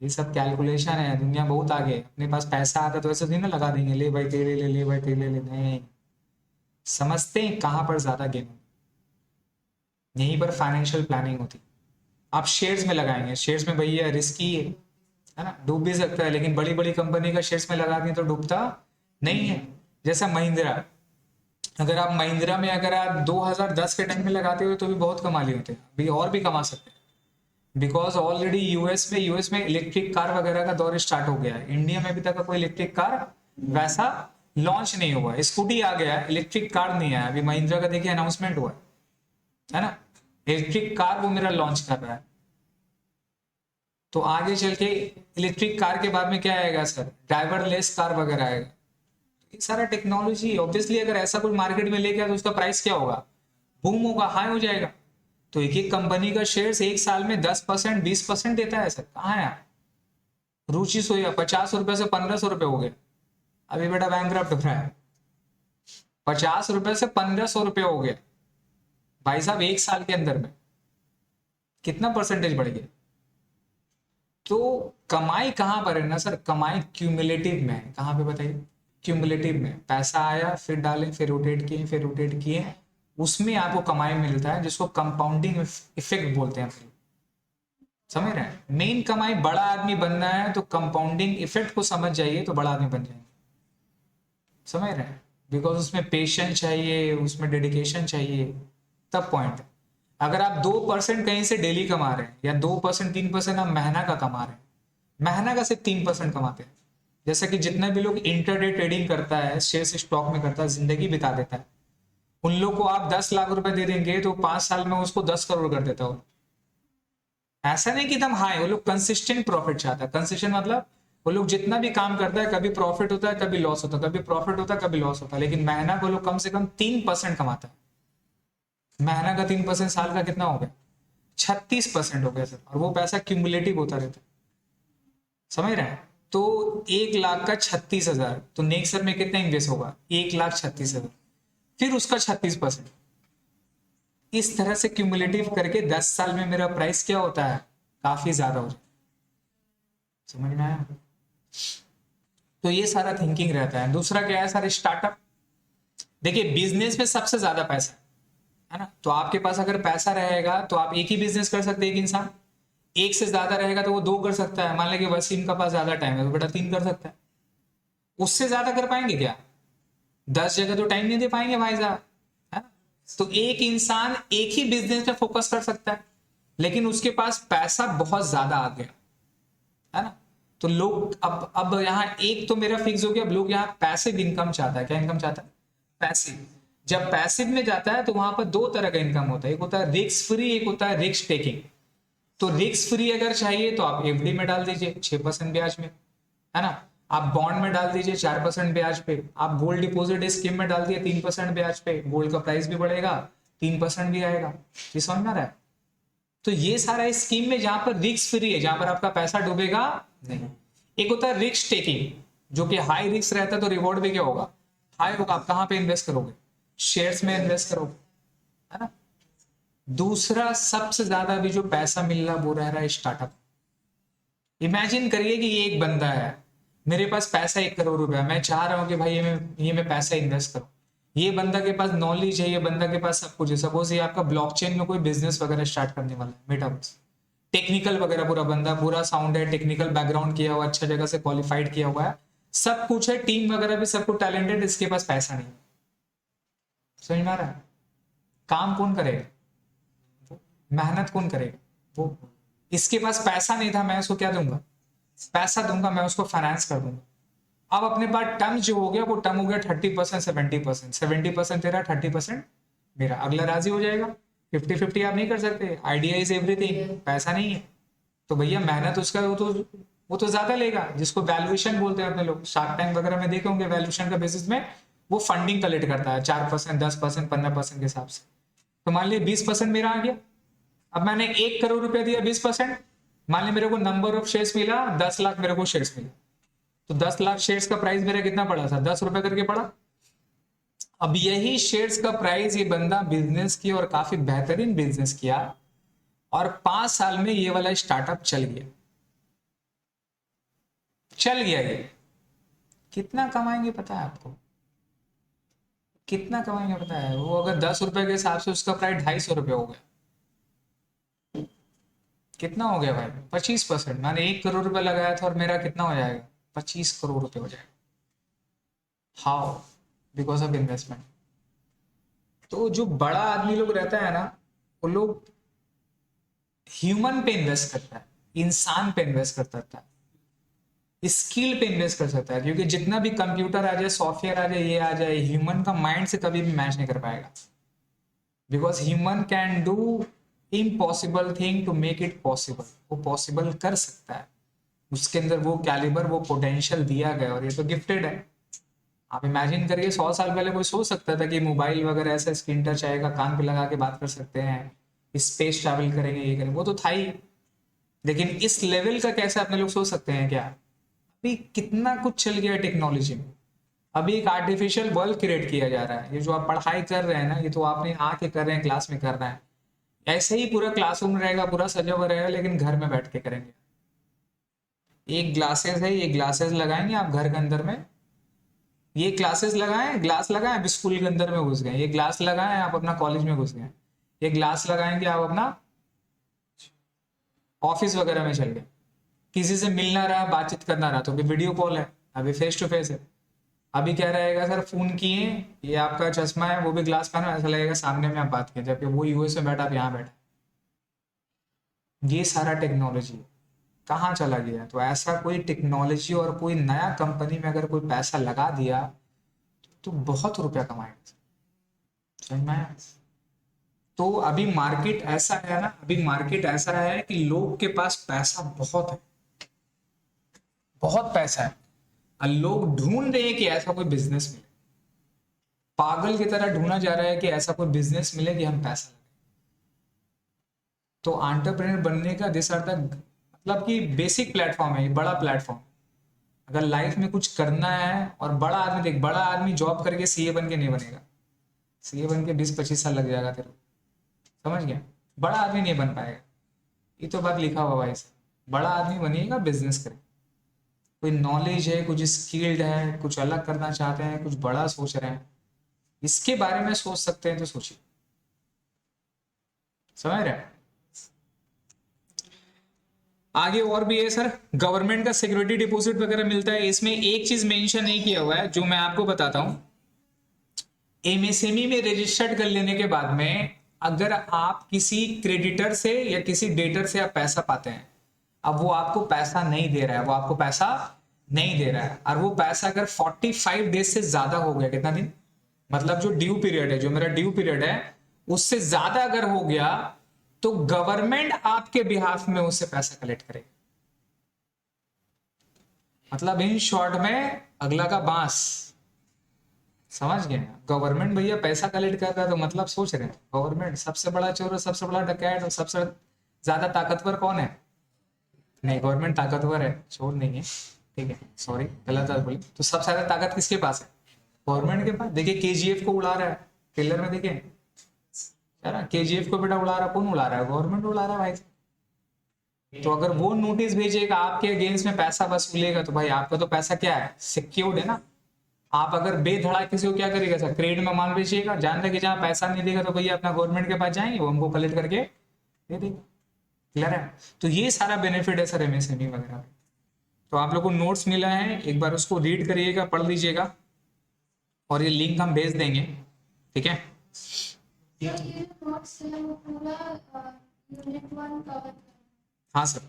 ये सब कैलकुलेशन है, दुनिया बहुत आगे है। अपने पास पैसा आता तो ऐसे नहीं ना लगा देंगे, ले भाई तेरे ले भाई तेरे ले। नहीं, समझते हैं कहाँ पर ज्यादा गेम, यहीं पर फाइनेंशियल प्लानिंग होती। आप शेयर्स में लगाएंगे, शेयर्स में भैया रिस्की है ना, डूब भी सकता है, लेकिन बड़ी बड़ी कंपनी का शेयर्स में लगा दें तो डूबता नहीं है। जैसा महिंद्रा, अगर आप महिंद्रा में अगर आप 2010 के टाइम में लगाते हो तो भी बहुत कमा लिए होते हैं, अभी और भी कमा सकते हैं, बिकॉज ऑलरेडी यूएस में इलेक्ट्रिक कार वगैरह का दौर स्टार्ट हो गया है। इंडिया में अभी तक कोई इलेक्ट्रिक कार वैसा लॉन्च नहीं हुआ है। स्कूटी आ गया है, इलेक्ट्रिक कार नहीं आया। अभी महिंद्रा का देखिए अनाउंसमेंट हुआ है ना, इलेक्ट्रिक कार वो मेरा लॉन्च कर रहा है। तो आगे चल के इलेक्ट्रिक कार के बाद में क्या आएगा सर? ड्राइवरलेस कार वगैरह आएगा। ये सारा टेक्नोलॉजी ऑब्वियसली अगर ऐसा कोई मार्केट में लेके आया तो उसका प्राइस क्या होगा? बूम होगा, हाई हो जाएगा। तो एक एक कंपनी का शेयर एक साल में 10% 20% देता है सर। कहाँ है? रुचि सोया 50 रुपए से 1,500 रुपए हो गए, अभी बेटा बैंकरप्ट हो रहा है। 50 रुपए से 1,500 रुपए हो गए भाई साहब, एक साल के अंदर में कितना परसेंटेज बढ़ गया? तो कमाई कहां पर है ना सर? कमाई क्यूमुलेटिव में है। कहां पे बताइए? क्यूमुलेटिव में। पैसा आया, फिर डालें, फिर रोटेट किए, फिर रोटेट किए, उसमें आपको कमाई मिलता है, जिसको कंपाउंडिंग इफेक्ट बोलते हैं। समझ रहे हैं? मेन कमाई, बड़ा आदमी बनना है तो कंपाउंडिंग इफेक्ट को समझ जाइए तो बड़ा आदमी बन जाएंगे। समझ रहे हैं? बिकॉज उसमें पेशेंस चाहिए, उसमें डेडिकेशन चाहिए, तब पॉइंट है। अगर आप 2% कहीं से डेली कमा रहे हैं, या 2% 3% आप महीना का कमा रहे हैं, महंगा का सिर्फ 3% कमाते हैं। जैसे कि जितने भी लोग इंटरडे ट्रेडिंग करता है, शेयर स्टॉक में करता है, जिंदगी बिता देता है, उन लोग को आप 10 लाख रुपए दे देंगे तो 5 साल में उसको 10 करोड़ कर देता हो। ऐसा नहीं कि एकदम हाई, वो लोग कंसिस्टेंट प्रॉफिट चाहता है। कंसिस्टेंट मतलब वो लोग जितना भी काम करता है, कभी प्रॉफिट होता है, कभी लॉस होता है, कभी प्रॉफिट होता है, कभी लॉस होता है, लेकिन महीना को लोग कम से कम 3% कमाता है। महीना का 3% साल का कितना हो गया? 36% हो गया सर। और वो पैसा क्यूमुलेटिव होता रहता है, समझ रहे हैं? तो 1 लाख का 36,000, तो नेक्स्ट ईयर में कितना इन्वेस्ट होगा? 1,36,000, फिर उसका 36%। इस तरह से क्यूमुलेटिव करके 10 साल में मेरा प्राइस क्या होता है? काफी ज्यादा हो जाता है। समझ में आया? तो ये सारा थिंकिंग रहता है। दूसरा क्या है सर? स्टार्टअप। देखिए बिजनेस में सबसे ज्यादा पैसा है ना, तो आपके पास अगर पैसा रहेगा तो आप एक ही बिजनेस कर सकते हैं। एक इंसान एक से ज्यादा रहेगा तो वो 2 कर सकता है। मान लें कि वसीम का पास ज्यादा टाइम है तो बेटा 3 कर सकता है। उससे ज्यादा कर पाएंगे क्या? 10 जगह तो टाइम नहीं दे पाएंगे भाई साहब, है ना? तो एक इंसान एक ही बिजनेस पे फोकस कर सकता है, लेकिन उसके पास पैसा बहुत ज्यादा आ गया, है ना? तो लोग अब यहाँ एक तो मेरा फिक्स हो गया। अब लोग यहाँ पैसिव इनकम चाहता है। क्या इनकम चाहता है? पैसिव। जब पैसिव में जाता है तो वहां पर 2 तरह का इनकम होता है। एक होता है रिस्क फ्री, एक होता है रिस्क टेकिंग। तो रिस्क फ्री अगर चाहिए तो आप एफडी में डाल दीजिए 6% ब्याज में, है ना? आप बॉन्ड में डाल दीजिए 4% ब्याज पे। आप गोल्ड डिपॉजिट स्कीम में डाल दिए 3% ब्याज पे। गोल्ड का प्राइस भी बढ़ेगा, 3% भी आएगा। ये समझ में आ रहा है? तो ये सारा स्कीम में जहां पर रिस्क फ्री है, जहां पर आपका पैसा डूबेगा नहीं। एक होता है रिस्क टेकिंग, जो कि हाई रिस्क रहता है, तो रिवॉर्ड भी क्या होगा? हाई होगा। आप कहां पे इन्वेस्ट करोगे? शेयर्स में इन्वेस्ट करोगे, है ना? दूसरा सबसे ज्यादा भी जो पैसा मिल रहा वो रह रहा है स्टार्टअप। इमेजिन करिए कि ये एक बंदा है, मेरे पास पैसा 1 करोड़ रुपया, मैं चाह रहा हूँ कि भाई ये मैं पैसा इन्वेस्ट करूँ। ये बंदा के पास नॉलेज है, ये बंदा के पास सब कुछ है। सपोज ये आपका ब्लॉकचेन में कोई बिजनेस वगैरह स्टार्ट करने वाला है, मेटावर्स, टेक्निकल वगैरह, पूरा बंदा पूरा साउंड है, टेक्निकल बैकग्राउंड किया हुआ, अच्छा जगह से क्वालिफाइड किया हुआ है, सब कुछ है, टीम वगैरह भी सब कुछ टैलेंटेड, इसके पास पैसा नहीं। समझ में आ रहा है? काम कौन करेगा? मेहनत कौन करेगा? वो। इसके पास पैसा नहीं था, मैं उसको क्या दूंगा? पैसा दूंगा, मैं उसको फाइनेंस कर दूंगा। अब अपने पास टर्म जो हो गया वो टर्म हो गया 30%, 70%। 70% तेरा, 30% मेरा। अगला राजी हो जाएगा। 50-50 आप नहीं कर सकते। Idea is everything. पैसा नहीं है तो भैया मेहनत उसका वो तो ज्यादा लेगा, जिसको वैल्यूएशन बोलते हैं अपने लोग। शार्क टैंक वगैरह में देखे होंगे, वैल्यूएशन का बेसिस में वो फंडिंग कलेक्ट करता है 4%, 10%, 15% के हिसाब से। तो मान लिया 20% मेरा आ गया। अब मैंने 1 करोड़ रुपया दिया, 20%। मान लिया मेरे को नंबर ऑफ शेयर्स मिला 10 लाख, मेरे को शेयर्स मिला, तो 10 लाख शेयर्स का प्राइस मेरा कितना पड़ा था? 10 रुपए करके पड़ा। अब यही शेयर्स का प्राइस ये बंदा बिजनेस किया और काफी बेहतरीन बिजनेस किया, और 5 साल में ये वाला स्टार्टअप चल गया। चल गया ये। कितना कमाएंगे पता है आपको? कितना कमाएंगे पता है? वो अगर 10 रुपए के हिसाब से उसका प्राइस 250 रुपये हो गया। कितना हो गया भाई? 25%। मैंने 1 करोड़ रुपया लगाया था और मेरा कितना हो जाएगा? 25 करोड़ रुपये हो जाएगा। हाउ? Because of investment. तो जो बड़ा आदमी लोग रहता है ना, वो लोग ह्यूमन पे इन्वेस्ट करता है, इंसान पे इन्वेस्ट करता है, स्किल पे इन्वेस्ट कर सकता है। क्योंकि जितना भी कंप्यूटर आ जाए, सॉफ्टवेयर आ जाए, ये आ जाए, ह्यूमन का माइंड से कभी भी मैच नहीं कर पाएगा। Because human can do impossible thing to make it possible. वो पॉसिबल कर सकता है, उसके अंदर वो कैलिबर, वो पोटेंशियल दिया गया, और ये तो गिफ्टेड है। आप इमेजिन करिए 100 साल पहले कोई सोच सकता था कि मोबाइल वगैरह ऐसा स्क्रीन टच आएगा, कान पे लगा के बात कर सकते हैं, स्पेस ट्रैवल करेंगे, ये करेंगे, वो तो था ही। लेकिन इस लेवल का कैसे अपने लोग सोच सकते हैं क्या? अभी कितना कुछ चल गया टेक्नोलॉजी में। अभी एक आर्टिफिशियल वर्ल्ड क्रिएट किया जा रहा है। ये जो आप पढ़ाई कर रहे हैं ना, ये तो आपने आके कर रहे हैं, क्लास में कर रहे हैं। ऐसे ही पूरा क्लासरूम रहेगा, पूरा सजा हुआ रहेगा, लेकिन घर में बैठ के करेंगे। एक ग्लासेस है, ये ग्लासेस लगाएंगे आप घर के अंदर में। ये क्लासेस लगाएं, ग्लास लगाएं, आप स्कूल के अंदर में घुस गए। ये ग्लास लगाएं, आप अपना कॉलेज में घुस गए। ये ग्लास लगाएंगे, आप अपना ऑफिस वगैरह में चल गए। किसी से मिलना रहा, बातचीत करना रहा, तो अभी वीडियो कॉल है, अभी फेस टू फेस है। अभी क्या रहेगा सर? फोन किए, ये आपका चश्मा है, वो भी ग्लास पहना, ऐसा लगेगा सामने में आप बात किए, जबकि वो यूएस में बैठा, आप यहाँ बैठा। ये सारा टेक्नोलॉजी है। कहाँ चला गया। तो ऐसा कोई टेक्नोलॉजी और कोई नया कंपनी में अगर कोई पैसा लगा दिया तो बहुत रुपया कमाएगा। समझ में आया? तो अभी मार्केट ऐसा है ना, अभी मार्केट ऐसा है कि लोग के पास पैसा बहुत है, बहुत पैसा है, और लोग ढूंढ रहे हैं कि ऐसा कोई बिजनेस मिले, पागल की तरह ढूंढा जा रहा है कि ऐसा कोई बिजनेस मिले कि हम पैसा लगाएं। तो एंटरप्रेन्योर बनने का दिस आर द मतलब कि बेसिक प्लेटफॉर्म है, ये बड़ा प्लेटफॉर्म। अगर लाइफ में कुछ करना है, और बड़ा आदमी देख, बड़ा आदमी जॉब करके सीए बन के नहीं बनेगा। सीए बन के 20-25 साल लग जाएगा तेरे को, समझ गया? बड़ा आदमी नहीं बन पाएगा, ये तो बात लिखा हुआ भाई साहब। बड़ा आदमी बनिएगा, बिजनेस करें, कोई नॉलेज है, कुछ स्किल्ड है, कुछ अलग करना चाहते हैं, कुछ बड़ा सोच रहे हैं, इसके बारे में सोच सकते हैं तो सोचिए। समझ रहे हैं? आगे और भी है सर, गवर्नमेंट का सिक्योरिटी डिपॉजिट वगैरह मिलता है। इसमें एक चीज मेंशन नहीं किया हुआ है जो मैं आपको बताता हूं। एमएसएमई में रजिस्टर्ड कर लेने के बाद में अगर आप किसी क्रेडिटर से या किसी डेटर से आप पैसा पाते हैं, अब वो आपको पैसा नहीं दे रहा है, वो आपको पैसा नहीं दे रहा है, और वो पैसा अगर 45 डेज से ज्यादा हो गया, कितना दिन, मतलब जो ड्यू पीरियड है, जो मेरा ड्यू पीरियड है उससे ज्यादा अगर हो गया, तो गवर्नमेंट आपके बिहाफ में उससे पैसा कलेक्ट करेगी। मतलब इन शॉर्ट में अगला का बांस, समझ गए? गवर्नमेंट भैया पैसा कलेक्ट कर रहा है, तो मतलब सोच रहे हैं गवर्नमेंट सबसे बड़ा चोर और सबसे बड़ा डकैत और सबसे ज्यादा ताकतवर कौन है? नहीं, गवर्नमेंट ताकतवर है, चोर नहीं है, ठीक है, सॉरी गलत बात बोली। तो सबसे ज्यादा ताकत किसके पास है? गवर्नमेंट के पास। देखिए केजीएफ को उड़ा रहा है ट्रेलर में, देखिए केजीएफ को बेटा उड़ा रहा, कौन उड़ा रहा है? गवर्नमेंट उड़ा रहा है भाई। तो अगर वो नोटिस भेजेगा आपके अगेंस्ट में पैसा वसूलेगा, तो भाई आपका तो पैसा क्या है, सिक्योर्ड है ना। आप अगर बेधड़ा किसी को क्या करेगा सर, क्रेडिट में माल बेचिएगा, जान रहे कि जहां पैसा नहीं देगा तो भैया अपना गवर्नमेंट के पास जाएंगे, वो हमको कलेक्ट करके दे देंगे। क्लियर है? तो ये सारा बेनिफिट है सर एमएसएमई वगैरह। तो आप लोग को नोट्स मिला है, एक बार उसको रीड करिएगा, पढ़ लीजिएगा, और ये लिंक हम भेज देंगे, ठीक है? हाँ सर,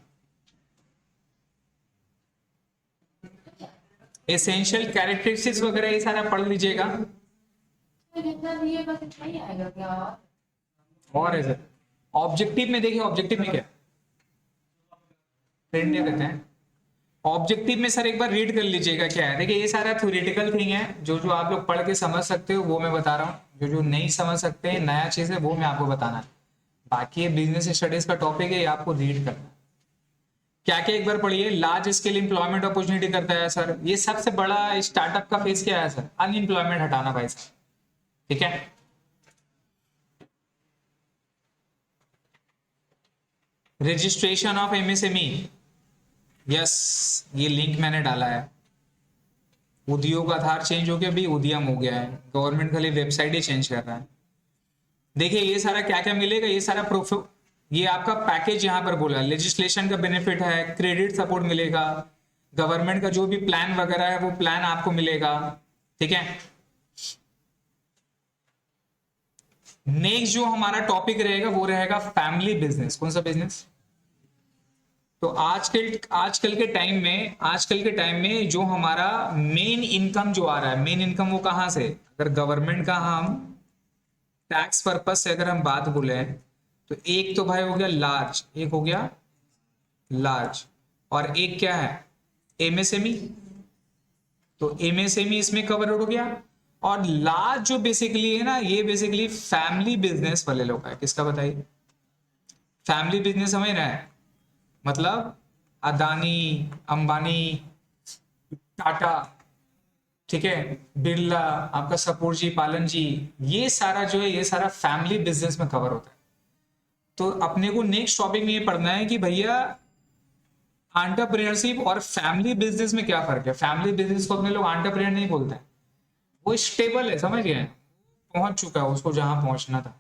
एसेंशियल कैरेक्टरिस्टिक्स वगैरह ये सारा पढ़ लीजिएगा। और है सर ऑब्जेक्टिव में, देखिए ऑब्जेक्टिव में क्या प्रिंट नहीं देते हैं। ऑब्जेक्टिव में सर एक बार रीड कर लीजिएगा क्या है। देखिए ये सारा थ्योरेटिकल थिंग है, जो जो आप लोग पढ़ के समझ सकते हो वो मैं बता रहा हूँ, जो जो नहीं समझ सकते हैं नया चीज है वो मैं आपको बताना है। बाकी ये बिजनेस स्टडीज का टॉपिक है, ये आपको रीड करना है। क्या क्या एक बार पढ़िए। लार्ज स्केल इंप्लॉयमेंट अपॉर्चुनिटी करता है सर, ये सबसे बड़ा स्टार्टअप का फेज क्या है सर, अनएम्प्लॉयमेंट हटाना भाई साहब, ठीक है? रजिस्ट्रेशन ऑफ एमएसएमई, यस ये लिंक मैंने डाला है। उद्योग आधार चेंज हो गया, अभी उद्यम हो गया है, गवर्नमेंट खाली वेबसाइट ही चेंज कर रहा है। देखिए ये सारा क्या क्या मिलेगा, ये सारा प्रूफ, ये आपका पैकेज यहाँ पर बोला, लेजिस्लेशन का बेनिफिट है, क्रेडिट सपोर्ट मिलेगा, गवर्नमेंट का जो भी प्लान वगैरह है वो प्लान आपको मिलेगा, ठीक है? नेक्स्ट जो हमारा टॉपिक रहेगा वो रहेगा फैमिली बिजनेस। कौन सा बिजनेस? तो आजकल के टाइम में जो हमारा मेन इनकम जो आ रहा है, मेन इनकम वो कहां से, अगर गवर्नमेंट का हम टैक्स पर्पज से अगर हम बात बोले, तो एक तो भाई हो गया लार्ज, एक हो गया लार्ज, और एक क्या है एमएसएमई। तो एमएसएमई इसमें कवर हो गया, और लार्ज जो बेसिकली है ना, ये बेसिकली फैमिली बिजनेस वाले लोग है। किसका बताइए? फैमिली बिजनेस समझ रहे हैं, मतलब अदानी, अंबानी, टाटा, ठीक है, बिरला, आपका सपूर जी, पालन जी, ये सारा जो है ये सारा फैमिली बिजनेस में कवर होता है। तो अपने को नेक्स्ट टॉपिक में ये पढ़ना है कि भैया एंटरप्रेन्योरशिप और फैमिली बिजनेस में क्या फर्क है। फैमिली बिजनेस को अपने लोग एंटरप्रेन्योर नहीं बोलते हैं, वो स्टेबल है, समझ गए, पहुंच चुका है उसको जहां पहुंचना था।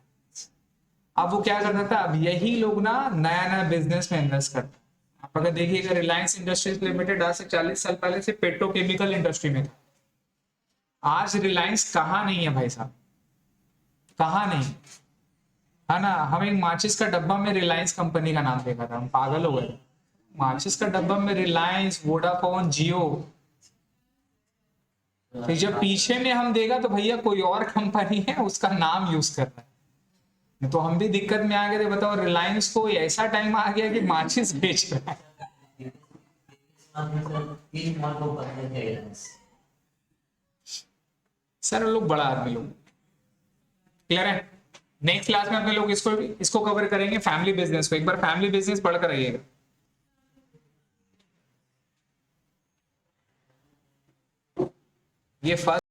अब वो क्या करता था, अब यही लोग ना नया नया बिजनेस में इन्वेस्ट करते हैं। आप अगर देखिएगा रिलायंस इंडस्ट्रीज लिमिटेड आज से 40 साल पहले से पेट्रोकेमिकल इंडस्ट्री में था। आज रिलायंस कहाँ नहीं है भाई साहब, कहाँ नहीं है ना। हम एक माचिस का डब्बा में रिलायंस कंपनी का नाम देखा था, हम पागल हो गए। माचिस का डब्बा में रिलायंस, वोडाफोन, जियो। तो जब पीछे में हम देगा तो भैया कोई और कंपनी है उसका नाम यूज कर रहा है, तो हम भी दिक्कत में आ गए थे। बताओ, रिलायंस को ऐसा टाइम आ गया कि माचिस बेच रहा है। सर लोग बड़ा आदमी लोग। क्लियर है? नेक्स्ट क्लास में अपने लोग इसको कवर करेंगे, फैमिली बिजनेस को। एक बार फैमिली बिजनेस पढ़कर आइएगा। ये फर्स्ट